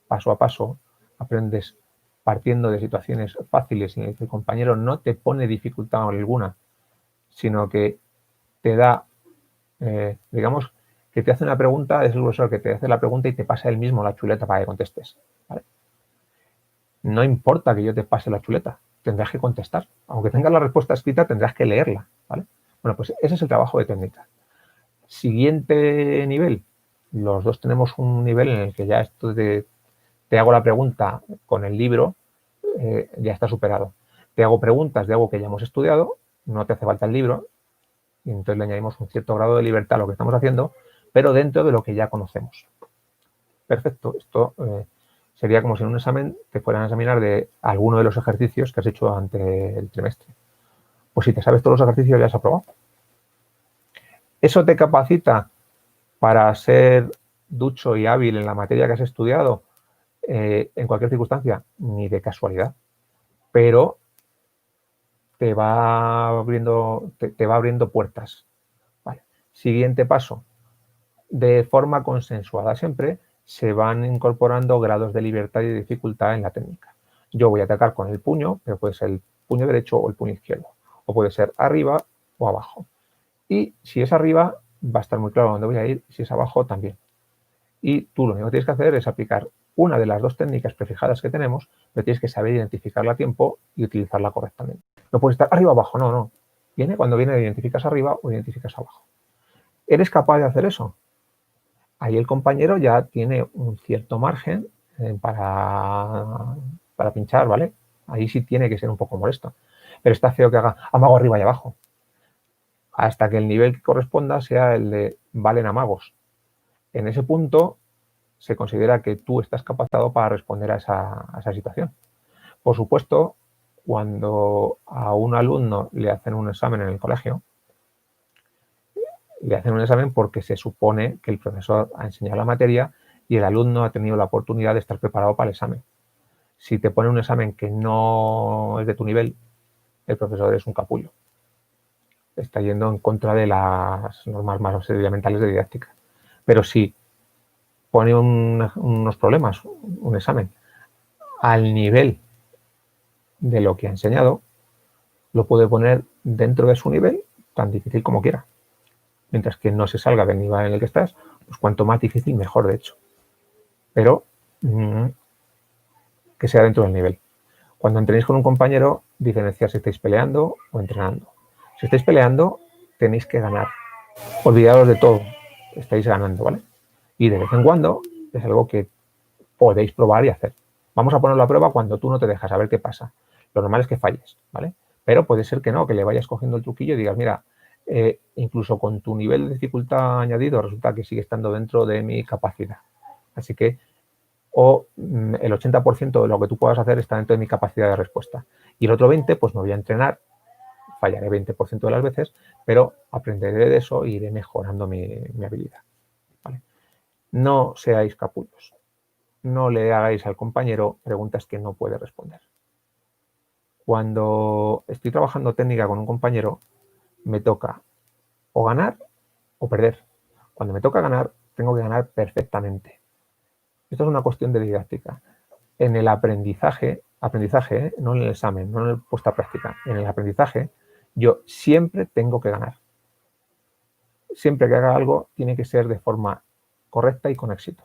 paso a paso, aprendes partiendo de situaciones fáciles en las que el compañero no te pone dificultad alguna, sino que te da, digamos, que te hace una pregunta, es el profesor que te hace la pregunta y te pasa él mismo la chuleta para que contestes. ¿Vale? No importa que yo te pase la chuleta, tendrás que contestar. Aunque tengas la respuesta escrita, tendrás que leerla. ¿Vale? Bueno, pues ese es el trabajo de técnica. Siguiente nivel. Los dos tenemos un nivel en el que ya esto te hago la pregunta con el libro, ya está superado. Te hago preguntas de algo que ya hemos estudiado, no te hace falta el libro, y entonces le añadimos un cierto grado de libertad a lo que estamos haciendo, pero dentro de lo que ya conocemos. Perfecto, esto sería como si en un examen te fueran a examinar de alguno de los ejercicios que has hecho durante el trimestre. Pues si te sabes todos los ejercicios ya has aprobado. ¿Eso te capacita para ser ducho y hábil en la materia que has estudiado en cualquier circunstancia? Ni de casualidad. Pero te va abriendo puertas. Vale. Siguiente paso, de forma consensuada siempre, se van incorporando grados de libertad y de dificultad en la técnica. Yo voy a atacar con el puño, pero puede ser el puño derecho o el puño izquierdo, o puede ser arriba o abajo. Y si es arriba, va a estar muy claro dónde voy a ir, si es abajo también. Y tú lo único que tienes que hacer es aplicar una de las dos técnicas prefijadas que tenemos, pero tienes que saber identificarla a tiempo y utilizarla correctamente. No puedes estar arriba o abajo, no, no. Cuando viene, identificas arriba o identificas abajo. ¿Eres capaz de hacer eso? Ahí el compañero ya tiene un cierto margen para pinchar, ¿vale? Ahí sí tiene que ser un poco molesto. Pero está feo que haga amago arriba y abajo. Hasta que el nivel que corresponda sea el de valen amagos. En ese punto se considera que tú estás capacitado para responder a esa situación. Por supuesto, cuando a un alumno le hacen un examen en el colegio, le hacen un examen porque se supone que el profesor ha enseñado la materia y el alumno ha tenido la oportunidad de estar preparado para el examen. Si te pone un examen que no es de tu nivel, el profesor es un capullo. Está yendo en contra de las normas más elementales de didáctica. Pero si pone unos problemas, un examen, al nivel de lo que ha enseñado, lo puede poner dentro de su nivel, tan difícil como quiera. Mientras que no se salga del nivel en el que estás, pues cuanto más difícil, mejor, de hecho. Pero que sea dentro del nivel. Cuando entrenéis con un compañero, diferenciar si estáis peleando o entrenando. Si estáis peleando, tenéis que ganar. Olvidaros de todo. Estáis ganando, ¿vale? Y de vez en cuando es algo que podéis probar y hacer. Vamos a ponerlo a prueba cuando tú no te dejas, a ver qué pasa. Lo normal es que falles, ¿vale? Pero puede ser que no, que le vayas cogiendo el truquillo y digas, mira, incluso con tu nivel de dificultad añadido, resulta que sigue estando dentro de mi capacidad. Así que, el 80% de lo que tú puedas hacer está dentro de mi capacidad de respuesta. Y el otro 20%, pues me voy a entrenar, fallaré 20% de las veces, pero aprenderé de eso e iré mejorando mi habilidad, ¿vale? No seáis capullos. No le hagáis al compañero preguntas que no puede responder. Cuando estoy trabajando técnica con un compañero, me toca o ganar o perder. Cuando me toca ganar, tengo que ganar perfectamente. Esto es una cuestión de didáctica. En el aprendizaje, no en el examen, no en el puesta a práctica, en el aprendizaje, yo siempre tengo que ganar. Siempre que haga algo, tiene que ser de forma correcta y con éxito.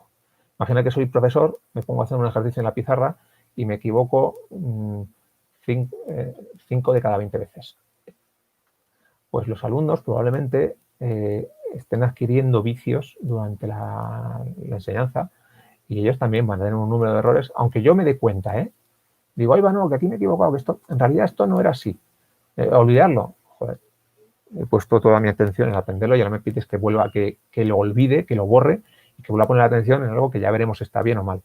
Imagina que soy profesor, me pongo a hacer un ejercicio en la pizarra y me equivoco 5 de cada 20 veces. Pues los alumnos probablemente estén adquiriendo vicios durante la enseñanza y ellos también van a tener un número de errores, aunque yo me dé cuenta, Digo, ay, va, no, que aquí me he equivocado, que en realidad esto no era así. Olvidarlo, joder, he puesto toda mi atención en aprenderlo y ahora me pides que vuelva, que lo olvide, que lo borre y que vuelva a poner atención en algo que ya veremos si está bien o mal.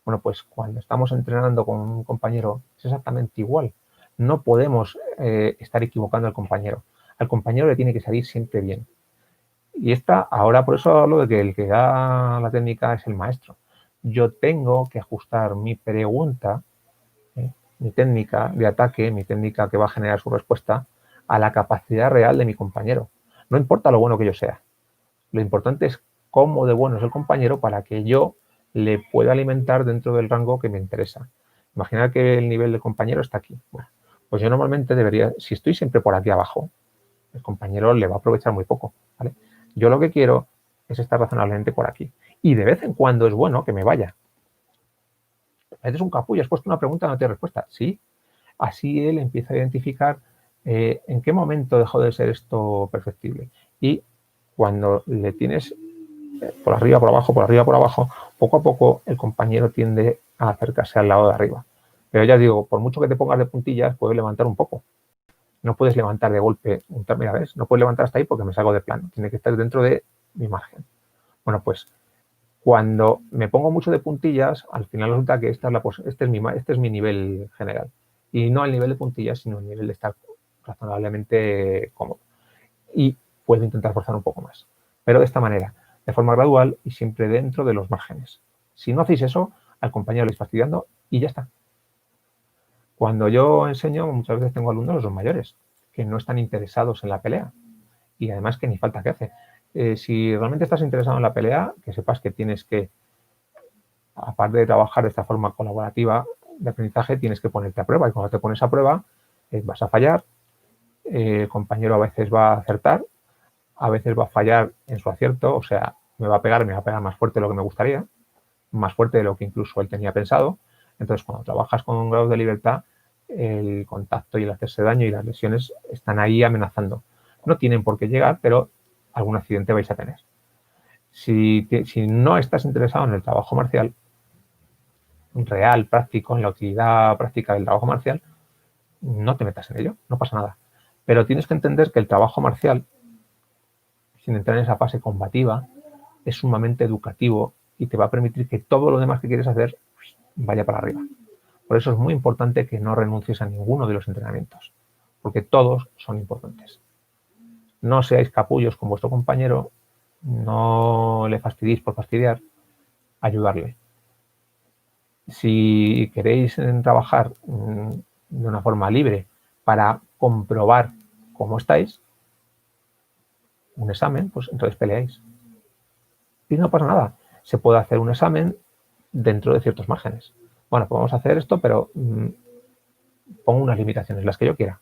Bueno, pues cuando estamos entrenando con un compañero es exactamente igual. No podemos estar equivocando al compañero. Al compañero le tiene que salir siempre bien. Y ahora por eso hablo de que el que da la técnica es el maestro. Yo tengo que ajustar mi pregunta, mi técnica de ataque, mi técnica que va a generar su respuesta, a la capacidad real de mi compañero. No importa lo bueno que yo sea. Lo importante es cómo de bueno es el compañero para que yo le pueda alimentar dentro del rango que me interesa. Imaginar que el nivel del compañero está aquí. Bueno, pues yo normalmente debería, si estoy siempre por aquí abajo, el compañero le va a aprovechar muy poco, ¿vale? Yo lo que quiero es estar razonablemente por aquí. Y de vez en cuando es bueno que me vaya. Eres un capullo, has puesto una pregunta y no tienes respuesta. Sí. Así él empieza a identificar en qué momento dejó de ser esto perfectible. Y cuando le tienes por arriba, por abajo, por arriba, por abajo, poco a poco el compañero tiende a acercarse al lado de arriba. Pero ya digo, por mucho que te pongas de puntillas, puedes levantar un poco. No puedes levantar de golpe, mira, ¿ves? No puedes levantar hasta ahí porque me salgo de plano. Tiene que estar dentro de mi margen. Bueno, pues cuando me pongo mucho de puntillas, al final resulta que este es mi nivel general. Y no el nivel de puntillas, sino el nivel de estar razonablemente cómodo. Y puedo intentar forzar un poco más. Pero de esta manera, de forma gradual y siempre dentro de los márgenes. Si no hacéis eso, al compañero le estáis fastidiando y ya está. Cuando yo enseño, muchas veces tengo alumnos, los mayores, que no están interesados en la pelea y además que ni falta que hace. Si realmente estás interesado en la pelea, que sepas que tienes que, aparte de trabajar de esta forma colaborativa de aprendizaje, tienes que ponerte a prueba. Y cuando te pones a prueba, vas a fallar, el compañero a veces va a acertar, a veces va a fallar en su acierto, o sea, me va a pegar más fuerte de lo que me gustaría, más fuerte de lo que incluso él tenía pensado. Entonces, cuando trabajas con grados de libertad, el contacto y el hacerse daño y las lesiones están ahí amenazando. No tienen por qué llegar, pero algún accidente vais a tener. Si no estás interesado en el trabajo marcial real, práctico, en la utilidad práctica del trabajo marcial, no te metas en ello, no pasa nada. Pero tienes que entender que el trabajo marcial, sin entrar en esa fase combativa, es sumamente educativo y te va a permitir que todo lo demás que quieres hacer vaya para arriba. Por eso es muy importante que no renuncies a ninguno de los entrenamientos, porque todos son importantes. No seáis capullos con vuestro compañero, no le fastidiéis por fastidiar, ayudarle. Si queréis trabajar de una forma libre para comprobar cómo estáis, un examen, pues entonces peleáis. Y no pasa nada. Se puede hacer un examen dentro de ciertos márgenes. Bueno, pues vamos a hacer esto, pero pongo unas limitaciones, las que yo quiera.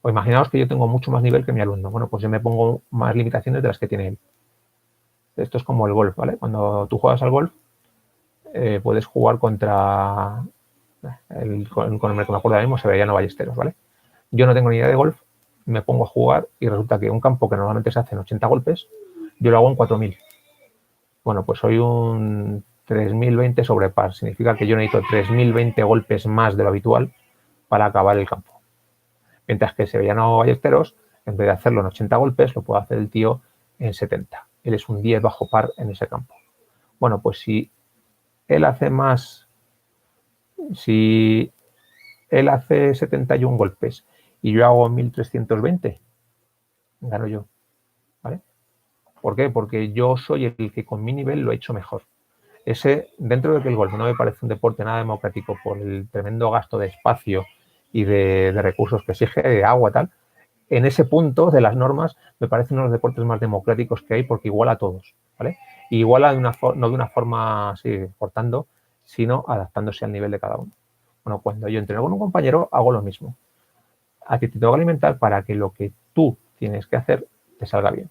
O imaginaos que yo tengo mucho más nivel que mi alumno. Bueno, pues yo me pongo más limitaciones de las que tiene él. Esto es como el golf, ¿vale? Cuando tú juegas al golf, puedes jugar contra con el que me acuerdo ahora mismo, Severiano Ballesteros, ¿vale? Yo no tengo ni idea de golf, me pongo a jugar y resulta que un campo que normalmente se hace en 80 golpes, yo lo hago en 4000. Bueno, pues soy un 3020 sobre par. Significa que yo necesito 3020 golpes más de lo habitual para acabar el campo. Mientras que Severiano Ballesteros, en vez de hacerlo en 80 golpes, lo puede hacer el tío en 70. Él es un 10 bajo par en ese campo. Bueno, pues si él hace más, si él hace 71 golpes y yo hago 1320, gano yo, ¿vale? ¿Por qué? Porque yo soy el que con mi nivel lo he hecho mejor. Dentro de que el golf no me parece un deporte nada democrático por el tremendo gasto de espacio y de recursos que exige, de agua, tal, en ese punto de las normas me parece uno de los deportes más democráticos que hay porque iguala a todos, ¿vale? Y iguala no de una forma así, cortando, sino adaptándose al nivel de cada uno. Bueno, cuando yo entreno con un compañero, hago lo mismo. A ti te tengo que alimentar para que lo que tú tienes que hacer te salga bien.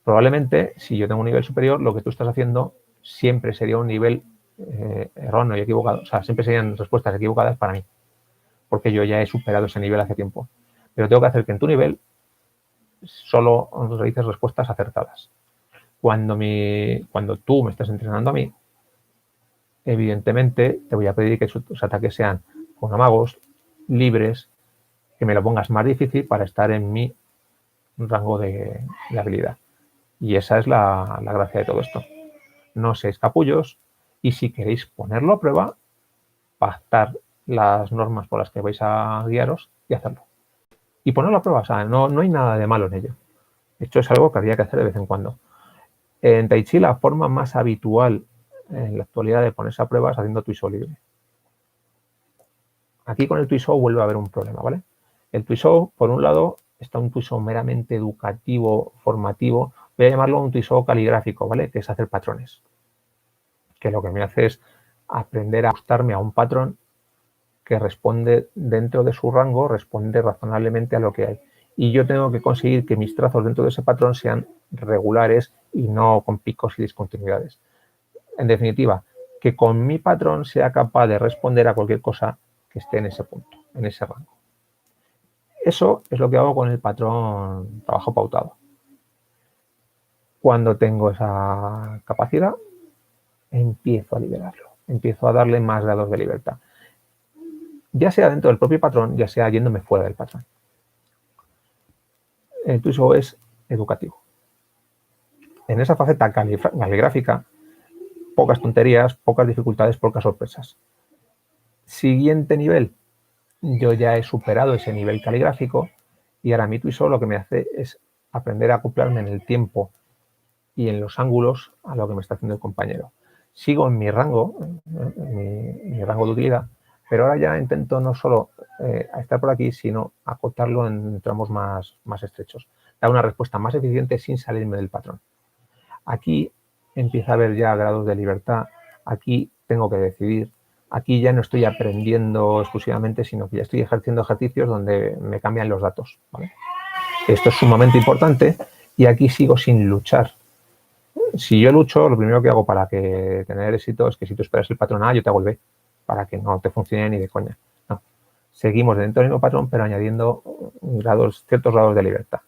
Probablemente, si yo tengo un nivel superior, lo que tú estás haciendo siempre sería un nivel erróneo y equivocado. O sea, siempre serían respuestas equivocadas para mí, porque yo ya he superado ese nivel hace tiempo. Pero tengo que hacer que en tu nivel solo realices respuestas acertadas. Cuando tú me estás entrenando a mí, evidentemente te voy a pedir que tus ataques sean con amagos, libres, que me lo pongas más difícil para estar en mi rango de habilidad. Y esa es la gracia de todo esto. No seáis capullos y si queréis ponerlo a prueba, pactar las normas por las que vais a guiaros y hacerlo. Y ponerlo a prueba, o sea, no hay nada de malo en ello. De hecho, es algo que habría que hacer de vez en cuando. En Tai Chi, la forma más habitual en la actualidad de ponerse a prueba es haciendo Tuisou libre. Aquí con el Tuisou vuelve a haber un problema, ¿vale? El Tuisou, por un lado, está un Tuisou meramente educativo, formativo. Voy a llamarlo un Tuisou caligráfico, ¿vale? Que es hacer patrones. Que lo que me hace es aprender a ajustarme a un patrón que responde dentro de su rango, responde razonablemente a lo que hay. Y yo tengo que conseguir que mis trazos dentro de ese patrón sean regulares y no con picos y discontinuidades. En definitiva, que con mi patrón sea capaz de responder a cualquier cosa que esté en ese punto, en ese rango. Eso es lo que hago con el patrón trabajo pautado. Cuando tengo esa capacidad, empiezo a liberarlo, empiezo a darle más grados de libertad. Ya sea dentro del propio patrón, ya sea yéndome fuera del patrón. El Tuisou es educativo. En esa faceta caligráfica, pocas tonterías, pocas dificultades, pocas sorpresas. Siguiente nivel, yo ya he superado ese nivel caligráfico y ahora mi Tuisou lo que me hace es aprender a acoplarme en el tiempo y en los ángulos a lo que me está haciendo el compañero. Sigo en mi rango, en mi rango de utilidad, pero ahora ya intento no solo estar por aquí, sino acotarlo en tramos más estrechos. dar una respuesta más eficiente sin salirme del patrón. Aquí empieza a haber ya grados de libertad, aquí tengo que decidir, aquí ya no estoy aprendiendo exclusivamente, sino que ya estoy ejerciendo ejercicios donde me cambian los datos, ¿vale? Esto es sumamente importante y aquí sigo sin luchar. Si yo lucho, lo primero que hago para que tener éxito es que si tú esperas el patrón A, yo te hago el B, para que no te funcione ni de coña. No. Seguimos dentro del mismo patrón, pero añadiendo ciertos grados de libertad.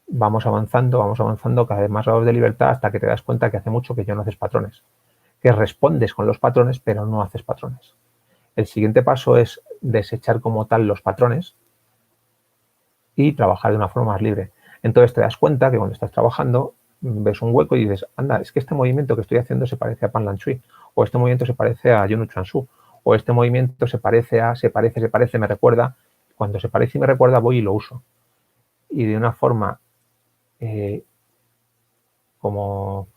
Vamos avanzando, cada vez más grados de libertad hasta que te das cuenta que hace mucho que ya no haces patrones, que respondes con los patrones, pero no haces patrones. El siguiente paso es desechar como tal los patrones y trabajar de una forma más libre. Entonces te das cuenta que cuando estás trabajando ves un hueco y dices, anda, es que este movimiento que estoy haciendo se parece a Pan Lan Chui, o este movimiento se parece a Yun Chuan Su, o este movimiento se parece, me recuerda. Cuando se parece y me recuerda voy y lo uso. Y de una forma como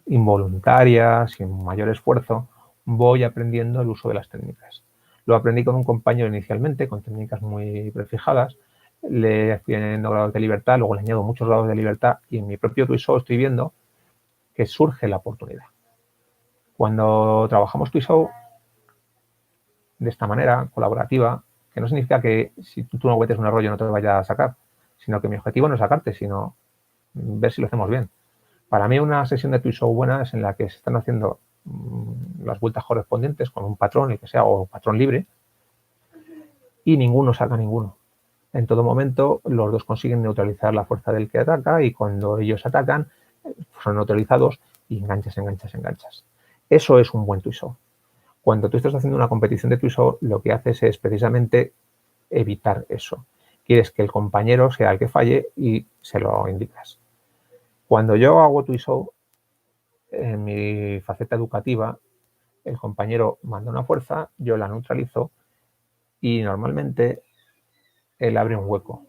involuntaria, sin mayor esfuerzo, voy aprendiendo el uso de las técnicas. Lo aprendí con un compañero inicialmente, con técnicas muy prefijadas, le fui añadiendo grados de libertad, luego le añado muchos grados de libertad y en mi propio Twisou estoy viendo que surge la oportunidad. Cuando trabajamos Twisou de esta manera colaborativa, que no significa que si tú no metes un arroyo no te vaya a sacar, sino que mi objetivo no es sacarte, sino ver si lo hacemos bien. Para mí una sesión de Twisou buena es en la que se están haciendo las vueltas correspondientes con un patrón, el que sea, o patrón libre, y ninguno saca ninguno. En todo momento los dos consiguen neutralizar la fuerza del que ataca y cuando ellos atacan son neutralizados y enganchas. Eso es un buen Twisou. Cuando tú estás haciendo una competición de Twisou, lo que haces es precisamente evitar eso. Quieres que el compañero sea el que falle y se lo indicas. Cuando yo hago Twisou, en mi faceta educativa, el compañero manda una fuerza, yo la neutralizo y normalmente él abre un hueco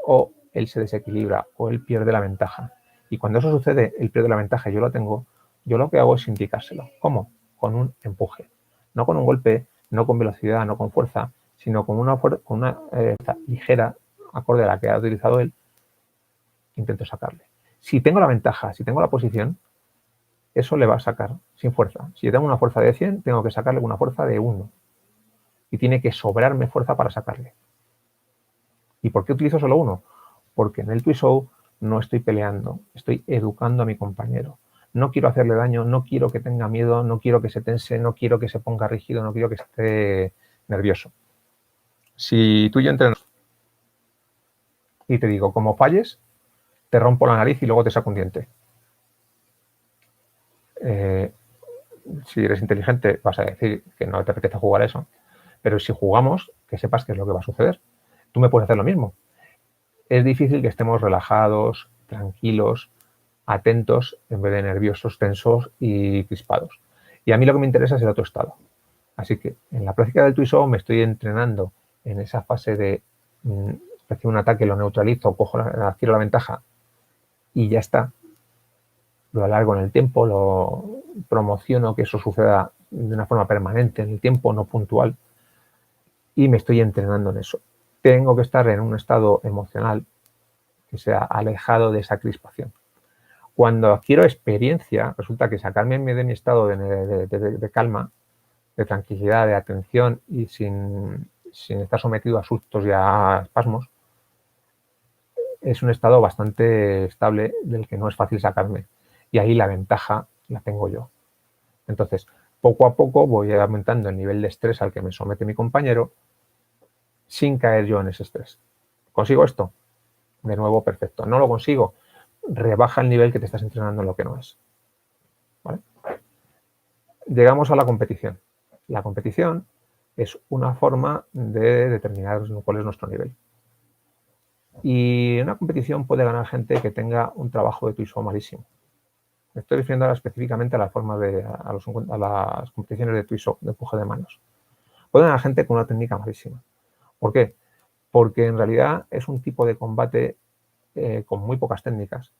o él se desequilibra o él pierde la ventaja. Y cuando eso sucede, él pierde la ventaja y yo lo tengo, yo lo que hago es indicárselo. ¿Cómo? Con un empuje. No con un golpe, no con velocidad, no con fuerza, sino con una fuerza ligera, acorde a la que ha utilizado él, intento sacarle. Si tengo la ventaja, si tengo la posición, eso le va a sacar sin fuerza. Si yo tengo una fuerza de 100, tengo que sacarle una fuerza de 1. Y tiene que sobrarme fuerza para sacarle. ¿Y por qué utilizo solo 1? Porque en el Twisou no estoy peleando, estoy educando a mi compañero. No quiero hacerle daño, no quiero que tenga miedo, no quiero que se tense, no quiero que se ponga rígido, no quiero que esté nervioso. Si tú y yo entrenamos y te digo, como falles, te rompo la nariz y luego te saco un diente. Si eres inteligente vas a decir que no te apetece jugar eso, pero si jugamos, que sepas qué es lo que va a suceder. Tú me puedes hacer lo mismo. Es difícil que estemos relajados, tranquilos, atentos, en vez de nerviosos, tensos y crispados. Y a mí lo que me interesa es el otro estado. Así que en la práctica del Twisou me estoy entrenando en esa fase de recibo un ataque, lo neutralizo, adquiero la ventaja y ya está. Lo alargo en el tiempo, lo promociono que eso suceda de una forma permanente en el tiempo, no puntual, y me estoy entrenando en eso. Tengo que estar en un estado emocional que sea alejado de esa crispación. Cuando adquiero experiencia, resulta que sacarme de mi estado de calma, de tranquilidad, de atención y sin estar sometido a sustos y a espasmos, es un estado bastante estable del que no es fácil sacarme. Y ahí la ventaja la tengo yo. Entonces, poco a poco voy aumentando el nivel de estrés al que me somete mi compañero sin caer yo en ese estrés. ¿Consigo esto? De nuevo, perfecto. ¿No lo consigo? Rebaja el nivel que te estás entrenando en lo que no es. ¿Vale? Llegamos a la competición. La competición es una forma de determinar cuál es nuestro nivel. Y en una competición puede ganar gente que tenga un trabajo de Twisou malísimo. Me estoy refiriendo ahora específicamente a las competiciones de Twisou, de empuje de manos. Puede ganar gente con una técnica malísima. ¿Por qué? Porque en realidad es un tipo de combate con muy pocas técnicas.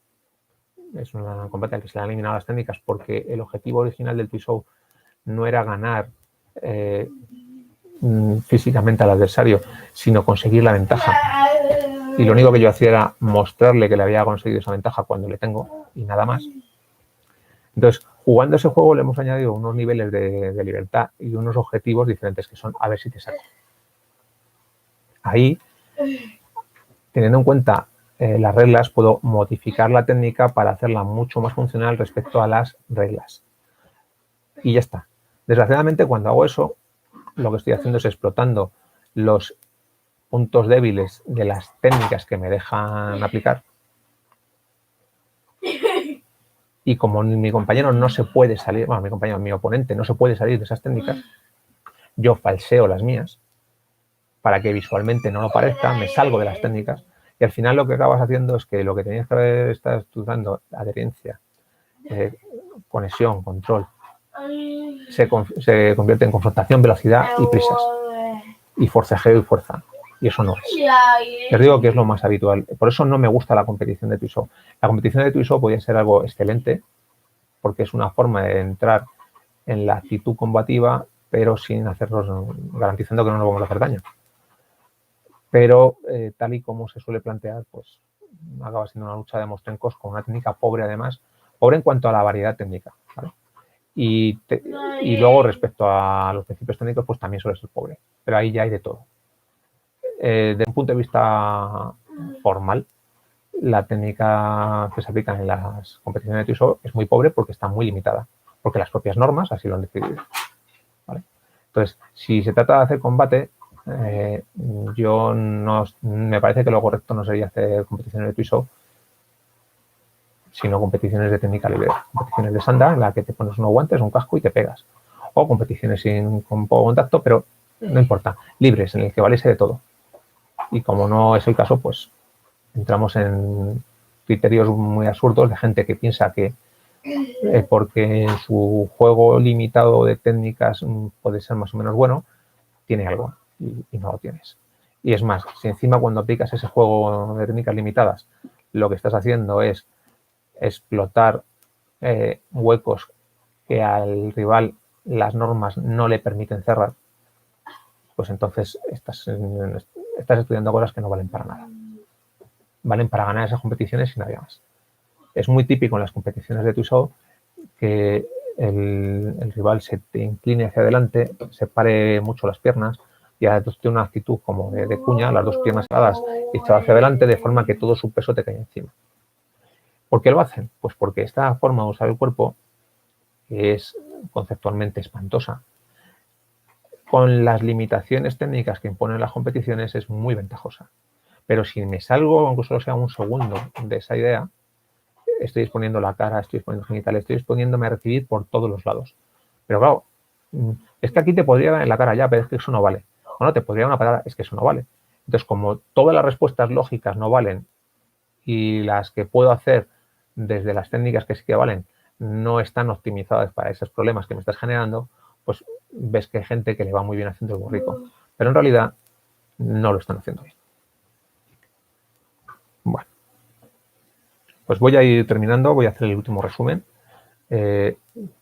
Es un combate al que se le han eliminado las técnicas porque el objetivo original del Twisou no era ganar físicamente al adversario, sino conseguir la ventaja. y lo único que yo hacía era mostrarle que le había conseguido esa ventaja cuando le tengo y nada más. Entonces, jugando ese juego le hemos añadido unos niveles de libertad y unos objetivos diferentes que son a ver si te saco. Ahí, teniendo en cuenta las reglas, puedo modificar la técnica para hacerla mucho más funcional respecto a las reglas. Y ya está. Desgraciadamente, cuando hago eso, lo que estoy haciendo es explotando los puntos débiles de las técnicas que me dejan aplicar. Y como mi compañero no se puede salir, bueno, mi oponente no se puede salir de esas técnicas, yo falseo las mías para que visualmente no lo parezca, me salgo de las técnicas y al final lo que acabas haciendo es que lo que tenías que haber estado estudiando, adherencia, conexión, control, se convierte en confrontación, velocidad y prisas, y forcejeo y fuerza. Y eso no es. Les digo que es lo más habitual. Por eso no me gusta la competición de Twiso. La competición de Twiso podría ser algo excelente, porque es una forma de entrar en la actitud combativa, pero sin hacernos, garantizando que no nos vamos a hacer daño. Pero tal y como se suele plantear, pues acaba siendo una lucha de mostrencos con una técnica pobre además, pobre en cuanto a la variedad técnica, ¿vale? Y luego respecto a los principios técnicos, pues también suele ser pobre, pero ahí ya hay de todo. Desde un punto de vista formal, la técnica que se aplica en las competiciones de Twiso es muy pobre porque está muy limitada, porque las propias normas así lo han decidido, ¿vale? Entonces, si se trata de hacer combate, yo no me parece que lo correcto no sería hacer competiciones de Twiso, sino competiciones de técnica libre, competiciones de sanda en la que te pones unos guantes, un casco y te pegas, o competiciones con poco contacto, pero no importa, libres, en el que valiese de todo. Y como no es el caso, pues entramos en criterios muy absurdos de gente que piensa que porque en su juego limitado de técnicas puede ser más o menos bueno, tiene algo y no lo tienes. Y es más, si encima cuando aplicas ese juego de técnicas limitadas, lo que estás haciendo es explotar huecos que al rival las normas no le permiten cerrar, pues entonces estás estudiando cosas que no valen para nada. Valen para ganar esas competiciones y nada más. Es muy típico en las competiciones de Twiso que el rival se te incline hacia adelante, separe mucho las piernas y entonces tiene una actitud como de cuña, las dos piernas aladas y echado hacia adelante de forma que todo su peso te cae encima. ¿Por qué lo hacen? Pues porque esta forma de usar el cuerpo es conceptualmente espantosa. Con las limitaciones técnicas que imponen las competiciones es muy ventajosa. Pero si me salgo, aunque solo sea un segundo de esa idea, estoy exponiendo la cara, estoy exponiendo genitales, estoy exponiéndome a recibir por todos los lados. Pero claro, es que aquí te podría dar en la cara ya, pero es que eso no vale. Bueno, te podría dar una patada, es que eso no vale. Entonces, como todas las respuestas lógicas no valen y las que puedo hacer desde las técnicas que sí que valen no están optimizadas para esos problemas que me estás generando, pues ves que hay gente que le va muy bien haciendo el burrico. Pero en realidad no lo están haciendo bien. Bueno, pues voy a ir terminando, voy a hacer el último resumen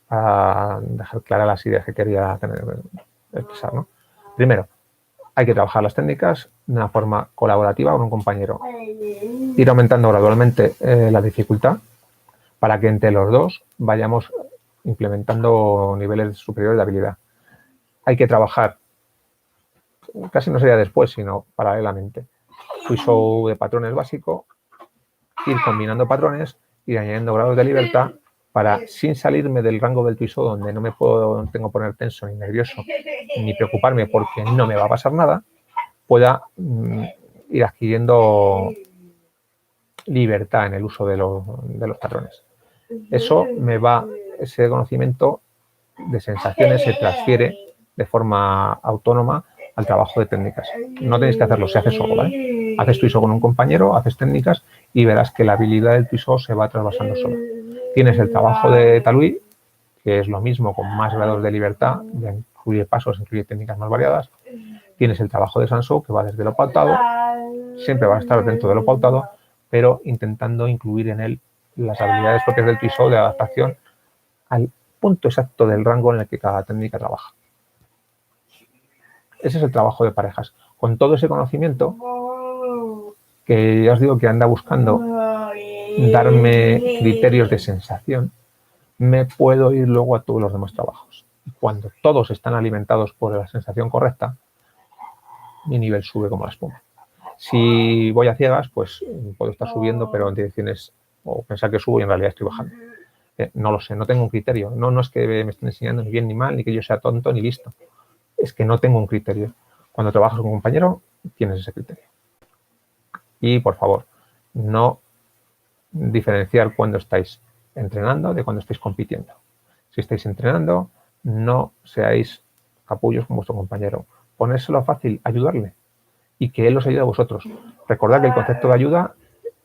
para dejar claras las ideas que quería expresar, ¿no? Primero, hay que trabajar las técnicas de una forma colaborativa con un compañero. Ir aumentando gradualmente la dificultad para que entre los dos vayamos implementando niveles superiores de habilidad. Hay que trabajar, casi no sería después, sino paralelamente. Twiso de patrones básico, ir combinando patrones, ir añadiendo grados de libertad para, sin salirme del rango del Twiso, donde no tengo que poner tenso ni nervioso ni preocuparme porque no me va a pasar nada, pueda ir adquiriendo libertad en el uso de los patrones. Eso ese conocimiento de sensaciones se transfiere de forma autónoma al trabajo de técnicas. No tenéis que hacerlo, se hace solo, ¿vale? Haces Twiso con un compañero, haces técnicas y verás que la habilidad del Twiso se va trasvasando solo. Tienes el trabajo de Talui, que es lo mismo con más grados de libertad, ya incluye pasos, incluye técnicas más variadas. Tienes el trabajo de Sansou, que va desde lo pautado, siempre va a estar dentro de lo pautado, pero intentando incluir en él las habilidades propias del Twiso de adaptación al punto exacto del rango en el que cada técnica trabaja. Ese es el trabajo de parejas. Con todo ese conocimiento, que ya os digo que anda buscando darme criterios de sensación, me puedo ir luego a todos los demás trabajos. Y cuando todos están alimentados por la sensación correcta, mi nivel sube como la espuma. Si voy a ciegas, pues puedo estar subiendo, pero en direcciones, o pensar que subo y en realidad estoy bajando. No lo sé, no tengo un criterio. No es que me estén enseñando ni bien ni mal, ni que yo sea tonto ni listo. Es que no tengo un criterio. Cuando trabajas con un compañero, tienes ese criterio. Y, por favor, no diferenciar cuando estáis entrenando de cuando estáis compitiendo. Si estáis entrenando, no seáis capullos con vuestro compañero. Ponérselo fácil, ayudarle y que él os ayude a vosotros. Recordad que el concepto de ayuda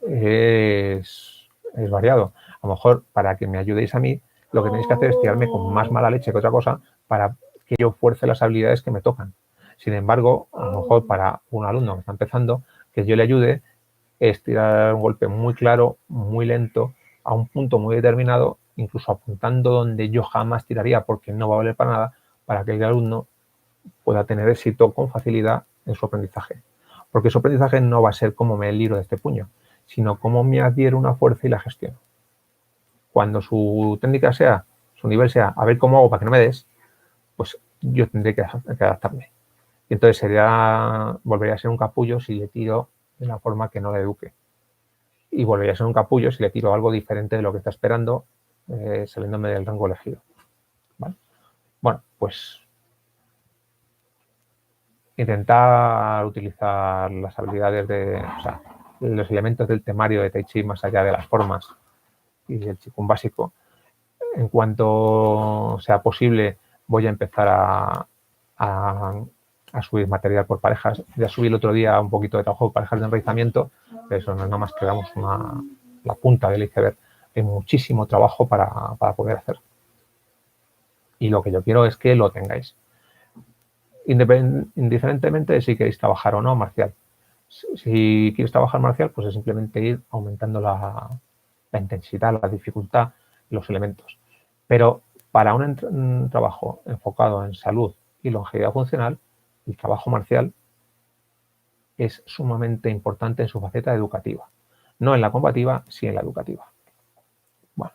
es variado. A lo mejor para que me ayudéis a mí, lo que tenéis que hacer es tirarme con más mala leche que otra cosa para que yo fuerce las habilidades que me tocan. Sin embargo, a lo mejor para un alumno que está empezando, que yo le ayude es tirar un golpe muy claro, muy lento, a un punto muy determinado, incluso apuntando donde yo jamás tiraría porque no va a valer para nada, para que el alumno pueda tener éxito con facilidad en su aprendizaje. Porque su aprendizaje no va a ser cómo me libro de este puño, sino cómo me adhiero una fuerza y la gestiono. Cuando su técnica sea, su nivel sea, a ver cómo hago para que no me des, pues yo tendré que adaptarme. Y entonces volvería a ser un capullo si le tiro de la forma que no le eduque. Y volvería a ser un capullo si le tiro algo diferente de lo que está esperando, saliéndome del rango elegido. ¿Vale? Bueno, pues intentar utilizar las habilidades los elementos del temario de Tai Chi más allá de las formas y del Qigong básico. En cuanto sea posible, voy a empezar a subir material por parejas. Ya subí el otro día un poquito de trabajo de parejas de enraizamiento, pero eso no es nada más que la punta del iceberg. Hay muchísimo trabajo para poder hacer. Y lo que yo quiero es que lo tengáis. Indiferentemente de si queréis trabajar o no marcial. Si quieres trabajar marcial, pues es simplemente ir aumentando la intensidad, la dificultad, los elementos. Pero para un trabajo enfocado en salud y longevidad funcional, el trabajo marcial es sumamente importante en su faceta educativa. No en la combativa, sí en la educativa. Bueno,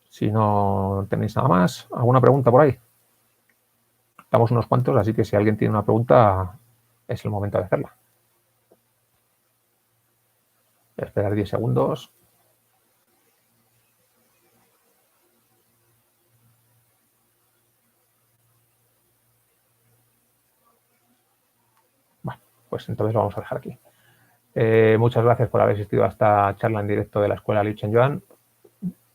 si no tenéis nada más, ¿alguna pregunta por ahí? Estamos unos cuantos, así que si alguien tiene una pregunta, es el momento de hacerla. Voy a esperar 10 segundos. Bueno, pues entonces lo vamos a dejar aquí. Muchas gracias por haber asistido a esta charla en directo de la Escuela Liu Chen Yuan.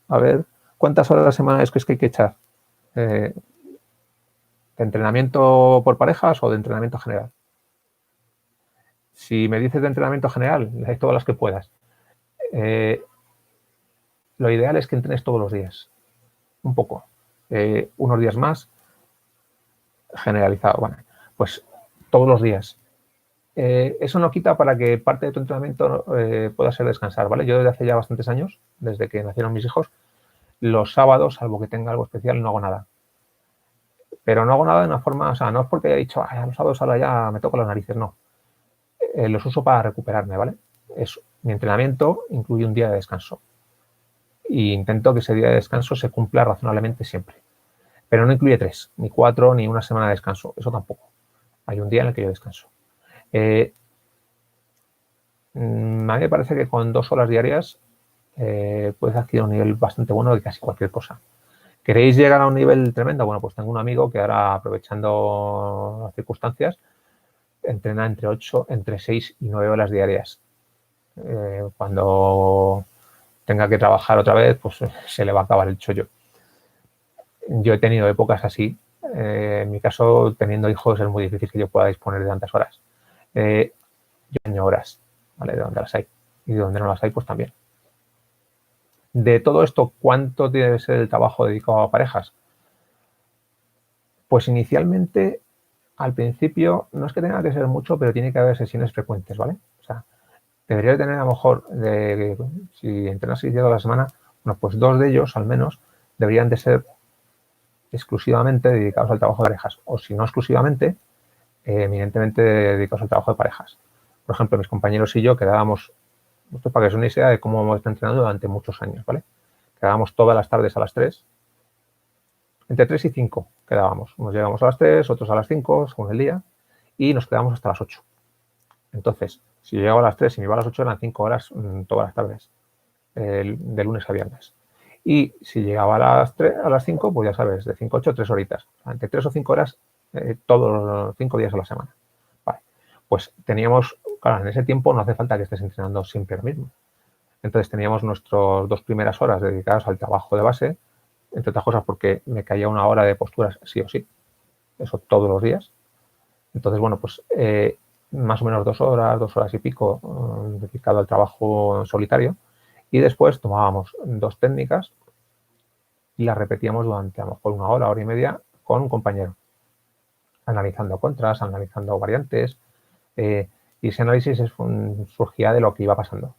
A ver, ¿cuántas horas a la semana es que hay que echar? ¿De entrenamiento por parejas o de entrenamiento general? Si me dices de entrenamiento general, lees todas las que puedas. Lo ideal es que entrenes todos los días. Un poco. Unos días más, generalizado. Bueno, pues todos los días. Eso no quita para que parte de tu entrenamiento pueda ser descansar, ¿vale? Yo desde hace ya bastantes años, desde que nacieron mis hijos, los sábados, salvo que tenga algo especial, no hago nada. Pero no hago nada de una forma, o sea, no es porque haya dicho, los sábados ahora ya me toco las narices, no. Los uso para recuperarme, ¿vale? Mi entrenamiento incluye un día de descanso. Y intento que ese día de descanso se cumpla razonablemente siempre. Pero no incluye 3, ni 4, ni una semana de descanso. Eso tampoco. Hay un día en el que yo descanso. A mí me parece que con 2 horas diarias puedes adquirir un nivel bastante bueno de casi cualquier cosa. ¿Queréis llegar a un nivel tremendo? Bueno, pues tengo un amigo que ahora, aprovechando las circunstancias, entrena entre 6 y 9 horas diarias. Cuando tenga que trabajar otra vez, pues se le va a acabar el chollo. Yo he tenido épocas así. En mi caso, teniendo hijos, es muy difícil que yo pueda disponer de tantas horas. Yo año horas, ¿vale? De donde las hay. Y de donde no las hay, pues también. De todo esto, ¿cuánto debe ser el trabajo dedicado a parejas? Pues inicialmente, al principio, no es que tenga que ser mucho, pero tiene que haber sesiones frecuentes, ¿vale? O sea, debería de tener a lo mejor, si entrenas 6 días a la semana, bueno, pues 2 de ellos al menos deberían de ser exclusivamente dedicados al trabajo de parejas, o si no exclusivamente, eminentemente dedicados al trabajo de parejas. Por ejemplo, mis compañeros y yo quedábamos, esto para que os una idea de cómo hemos estado entrenando durante muchos años, ¿vale? Quedábamos todas las tardes a las 3, entre 3 y 5 quedábamos. Unos llegamos a las 3, otros a las 5, según el día, y nos quedamos hasta las 8. Entonces, si yo llegaba a las 3 y me iba a las 8, eran 5 horas todas las tardes, de lunes a viernes. Y si llegaba a las 5, pues ya sabes, de 5 a 8, 3 horitas. O sea, entre 3 o 5 horas todos los 5 días a la semana. Vale. Pues teníamos, claro, en ese tiempo no hace falta que estés entrenando siempre lo mismo. Entonces teníamos nuestras 2 primeras horas dedicadas al trabajo de base, entre otras cosas porque me caía una hora de posturas sí o sí, eso todos los días. Entonces, bueno, pues más o menos 2 horas y pico dedicado al trabajo solitario, y después tomábamos 2 técnicas y las repetíamos durante a lo mejor 1 hora, hora y media con un compañero, analizando contras, analizando variantes, y ese análisis surgía de lo que iba pasando.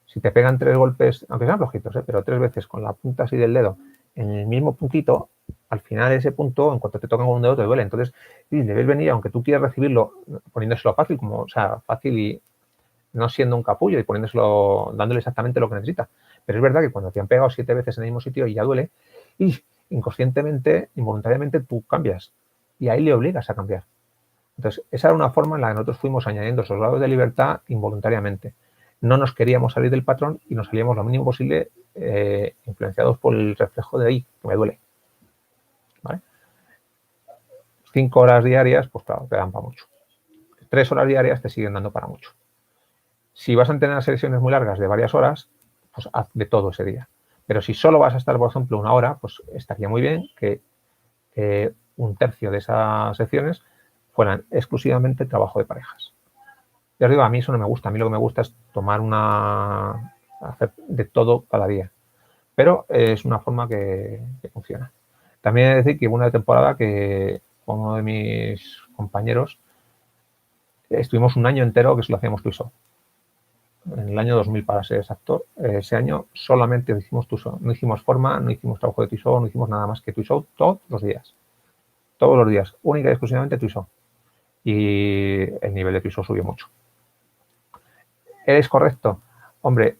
Si te pegan 3 golpes, aunque sean flojitos, pero 3 veces con la punta así del dedo en el mismo puntito, al final ese punto, en cuanto te tocan con un dedo, te duele. Entonces, debes venir, aunque tú quieras recibirlo poniéndoselo fácil, como, o sea, fácil y no siendo un capullo y poniéndoselo, dándole exactamente lo que necesita. Pero es verdad que cuando te han pegado 7 veces en el mismo sitio y ya duele, y inconscientemente, involuntariamente, tú cambias. Y ahí le obligas a cambiar. Entonces, esa era una forma en la que nosotros fuimos añadiendo esos grados de libertad involuntariamente. No nos queríamos salir del patrón y nos salíamos lo mínimo posible, influenciados por el reflejo de ahí, que me duele. ¿Vale? 5 horas diarias, pues claro, te dan para mucho. 3 horas diarias te siguen dando para mucho. Si vas a tener sesiones muy largas de varias horas, pues haz de todo ese día. Pero si solo vas a estar, por ejemplo, 1 hora, pues estaría muy bien que un tercio de esas secciones fueran exclusivamente trabajo de parejas. Ya os digo, a mí eso no me gusta. A mí lo que me gusta es hacer de todo cada día. Pero es una forma que funciona. También he de decir que hubo una temporada que con uno de mis compañeros estuvimos un año entero que se lo hacíamos Tuiso. En el año 2000, para ser exacto, ese año solamente hicimos Tuiso. No hicimos forma, no hicimos trabajo de Tuiso, no hicimos nada más que Tuiso todos los días. Todos los días, única y exclusivamente Tuiso. Y el nivel de Tuiso subió mucho. ¿Es correcto? Hombre,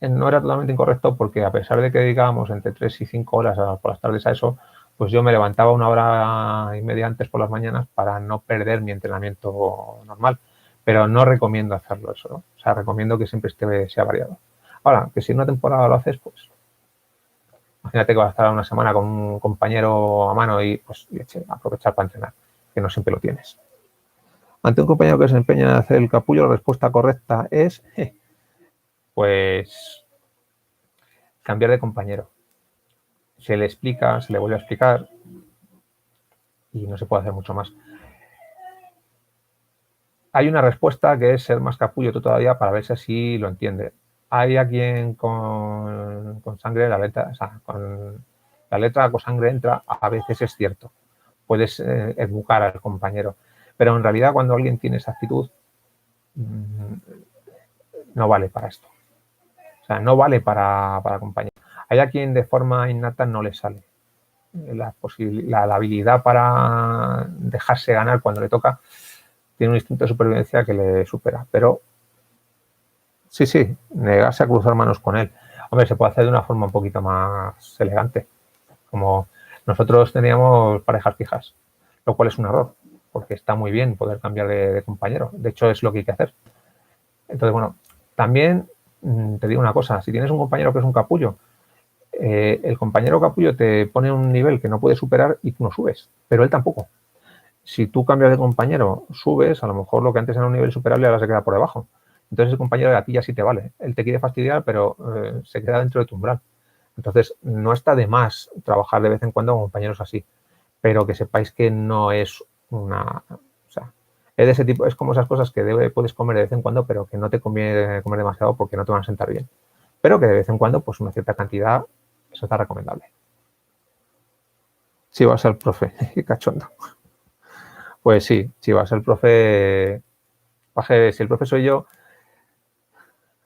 no era totalmente incorrecto porque a pesar de que dedicábamos entre 3 y 5 horas por las tardes a eso, pues yo me levantaba 1 hora y media antes por las mañanas para no perder mi entrenamiento normal. Pero no recomiendo hacerlo eso, ¿no? O sea, recomiendo que siempre sea variado. Ahora, que si una temporada lo haces, pues imagínate que vas a estar una semana con un compañero a mano y pues aprovechar para entrenar, que no siempre lo tienes. Ante un compañero que se empeña en hacer el capullo, la respuesta correcta es pues cambiar de compañero. Se le explica, se le vuelve a explicar y no se puede hacer mucho más. Hay una respuesta que es ser más capullo tú todavía para ver si así lo entiende. Hay a quien con sangre la letra, o sea, con la letra con sangre entra, a veces es cierto. Puedes educar al compañero. Pero en realidad cuando alguien tiene esa actitud, no vale para esto. O sea, no vale para acompañar. Hay a quien de forma innata no le sale. La habilidad para dejarse ganar cuando le toca tiene un instinto de supervivencia que le supera. Pero sí, negarse a cruzar manos con él. Hombre, se puede hacer de una forma un poquito más elegante. Como nosotros teníamos parejas fijas, lo cual es un error, porque está muy bien poder cambiar de compañero. De hecho, es lo que hay que hacer. Entonces, bueno, también te digo una cosa, si tienes un compañero que es un capullo, el compañero capullo te pone un nivel que no puede superar y tú no subes, pero él tampoco. Si tú cambias de compañero, subes, a lo mejor lo que antes era un nivel superable ahora se queda por debajo. Entonces el compañero a ti ya sí te vale. Él te quiere fastidiar, pero se queda dentro de tu umbral. Entonces no está de más trabajar de vez en cuando con compañeros así, pero que sepáis que no es una... O sea, es de ese tipo, es como esas cosas que puedes comer de vez en cuando, pero que no te conviene comer demasiado porque no te van a sentar bien. Pero que de vez en cuando, pues una cierta cantidad, eso está recomendable. Si vas al profe, qué cachondo. Pues sí, si vas al profe, si el profe soy yo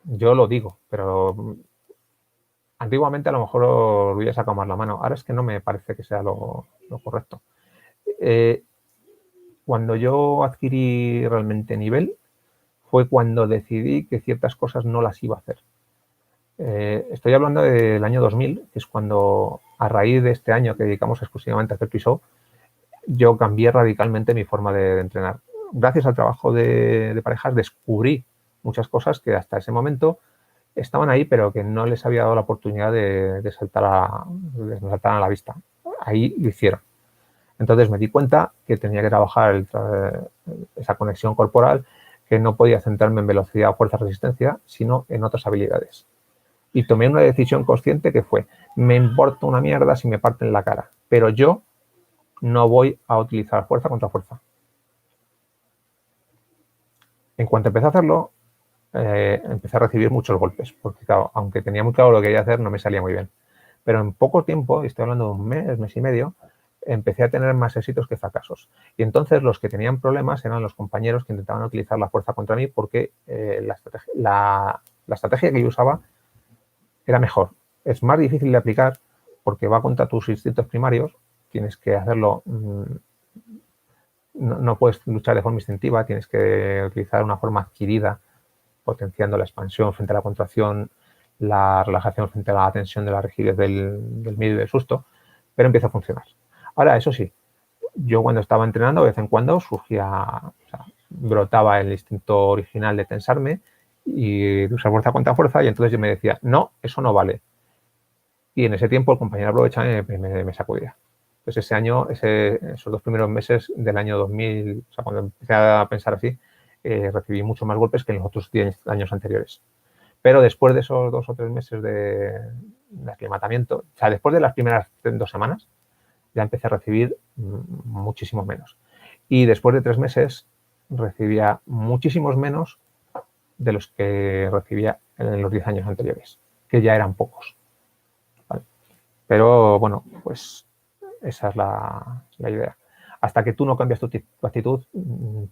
lo digo, pero antiguamente a lo mejor lo hubiera sacado más la mano. Ahora es que no me parece que sea lo correcto. Cuando yo adquirí realmente nivel fue cuando decidí que ciertas cosas no las iba a hacer. Estoy hablando del año 2000, que es cuando, a raíz de este año que dedicamos exclusivamente a hacer pre-show, yo cambié radicalmente mi forma de entrenar. Gracias al trabajo de parejas descubrí muchas cosas que hasta ese momento estaban ahí, pero que no les había dado la oportunidad de saltar a la vista. Ahí lo hicieron. Entonces me di cuenta que tenía que trabajar esa conexión corporal, que no podía centrarme en velocidad, fuerza, resistencia, sino en otras habilidades. Y tomé una decisión consciente que fue, me importa una mierda si me parten la cara, pero yo no voy a utilizar fuerza contra fuerza. En cuanto empecé a hacerlo, empecé a recibir muchos golpes, porque claro, aunque tenía muy claro lo que quería hacer, no me salía muy bien. Pero en poco tiempo, y estoy hablando de un mes y medio, empecé a tener más éxitos que fracasos. Y entonces los que tenían problemas eran los compañeros que intentaban utilizar la fuerza contra mí porque la estrategia que yo usaba era mejor. Es más difícil de aplicar porque va contra tus instintos primarios, tienes que hacerlo, no puedes luchar de forma instintiva, tienes que utilizar una forma adquirida, potenciando la expansión frente a la contracción, la relajación frente a la tensión de la rigidez del miedo y del susto, pero empieza a funcionar. Ahora, eso sí, yo cuando estaba entrenando, de vez en cuando surgía, o sea, brotaba el instinto original de tensarme y de usar fuerza contra fuerza, y entonces yo me decía, no, eso no vale. Y en ese tiempo el compañero aprovechaba y me sacudía. Entonces ese año, esos 2 primeros meses del año 2000, o sea, cuando empecé a pensar así, recibí mucho más golpes que en los otros 10 años anteriores. Pero después de esos 2 o 3 meses de aclimatamiento, o sea, después de las primeras 2 semanas, ya empecé a recibir muchísimo menos. Y después de 3 meses recibía muchísimos menos de los que recibía en los 10 años anteriores, que ya eran pocos. ¿Vale? Pero bueno, pues esa es la idea. Hasta que tú no cambias tu actitud,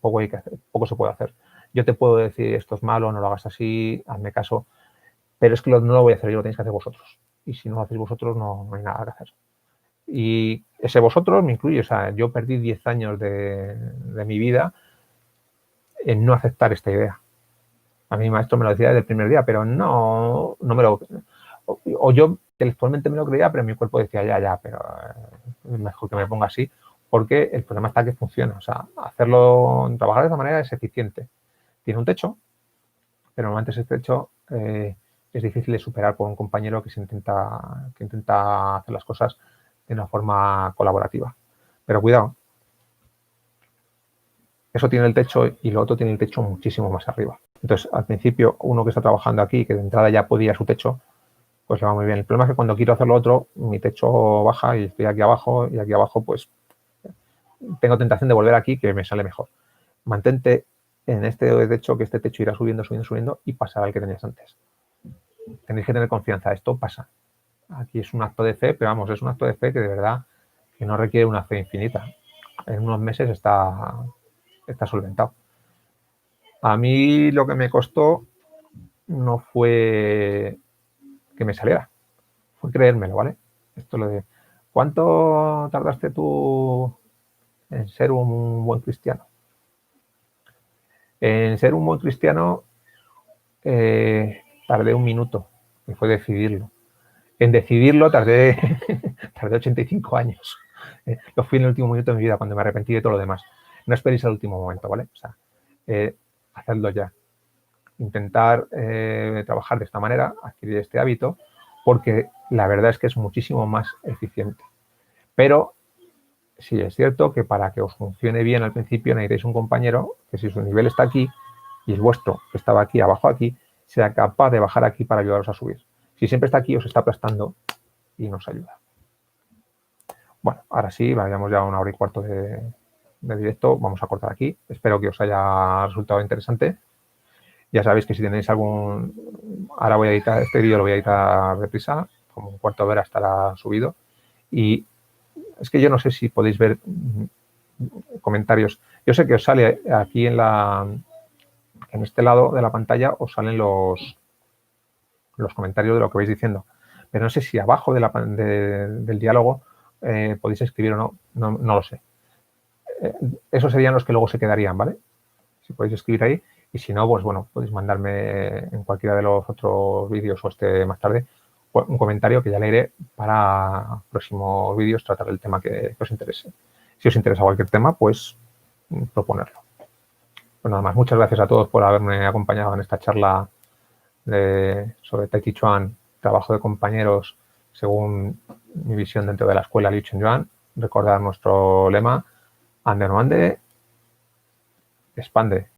poco hay que hacer, poco se puede hacer. Yo te puedo decir, esto es malo, no lo hagas así, hazme caso, pero es que no lo voy a hacer yo, lo tenéis que hacer vosotros. Y si no lo hacéis vosotros, no hay nada que hacer. Y ese vosotros me incluye, o sea, yo perdí 10 años de mi vida en no aceptar esta idea. A mí mi maestro me lo decía desde el primer día, pero no me lo... O yo intelectualmente me lo creía, pero mi cuerpo decía, ya, pero es mejor que me ponga así, porque el problema está que funciona. O sea, trabajar de esa manera es eficiente. Tiene un techo, pero normalmente ese techo es difícil de superar por un compañero que intenta hacer las cosas de una forma colaborativa. Pero cuidado, eso tiene el techo y lo otro tiene el techo muchísimo más arriba. Entonces, al principio, uno que está trabajando aquí, que de entrada ya podía su techo, pues le va muy bien. El problema es que cuando quiero hacer lo otro, mi techo baja y estoy aquí abajo, y aquí abajo, pues tengo tentación de volver aquí, que me sale mejor. Mantente en este techo, que este techo irá subiendo y pasará al que tenías antes. Tenéis que tener confianza, esto pasa. Aquí es un acto de fe, pero vamos, es un acto de fe que de verdad que no requiere una fe infinita. En unos meses está solventado. A mí lo que me costó no fue que me saliera, fue creérmelo, ¿vale? Esto lo de, ¿cuánto tardaste tú en ser un buen cristiano? En ser un buen cristiano tardé 1 minuto, que fue decidirlo. En decidirlo tardé 85 años. Lo fui en el último minuto de mi vida, cuando me arrepentí de todo lo demás. No esperéis al último momento, ¿vale? O sea, hacedlo ya. Intentar trabajar de esta manera, adquirir este hábito, porque la verdad es que es muchísimo más eficiente. Pero sí es cierto que para que os funcione bien al principio necesitáis un compañero que, si su nivel está aquí y el vuestro, que estaba aquí, abajo aquí, sea capaz de bajar aquí para ayudaros a subir. Si siempre está aquí, os está aplastando y nos ayuda. Bueno, ahora sí, vayamos ya a 1 hora y cuarto de directo. Vamos a cortar aquí. Espero que os haya resultado interesante. Ya sabéis que si tenéis algún... Ahora voy a editar, este vídeo lo voy a editar deprisa, como 1/4 de hora estará subido. Y es que yo no sé si podéis ver comentarios. Yo sé que os sale aquí en este lado de la pantalla, os salen los comentarios de lo que vais diciendo. Pero no sé si abajo del diálogo podéis escribir o no, no lo sé. Esos serían los que luego se quedarían, ¿vale? Si podéis escribir ahí. Y si no, pues bueno, podéis mandarme en cualquiera de los otros vídeos o más tarde un comentario que ya leeré para próximos vídeos tratar el tema que os interese. Si os interesa cualquier tema, pues proponerlo. Pues nada más, muchas gracias a todos por haberme acompañado en esta charla sobre Tai Chi Chuan, trabajo de compañeros según mi visión dentro de la escuela Liu Chen Yuan. Recordad nuestro lema, ande no ande, expande.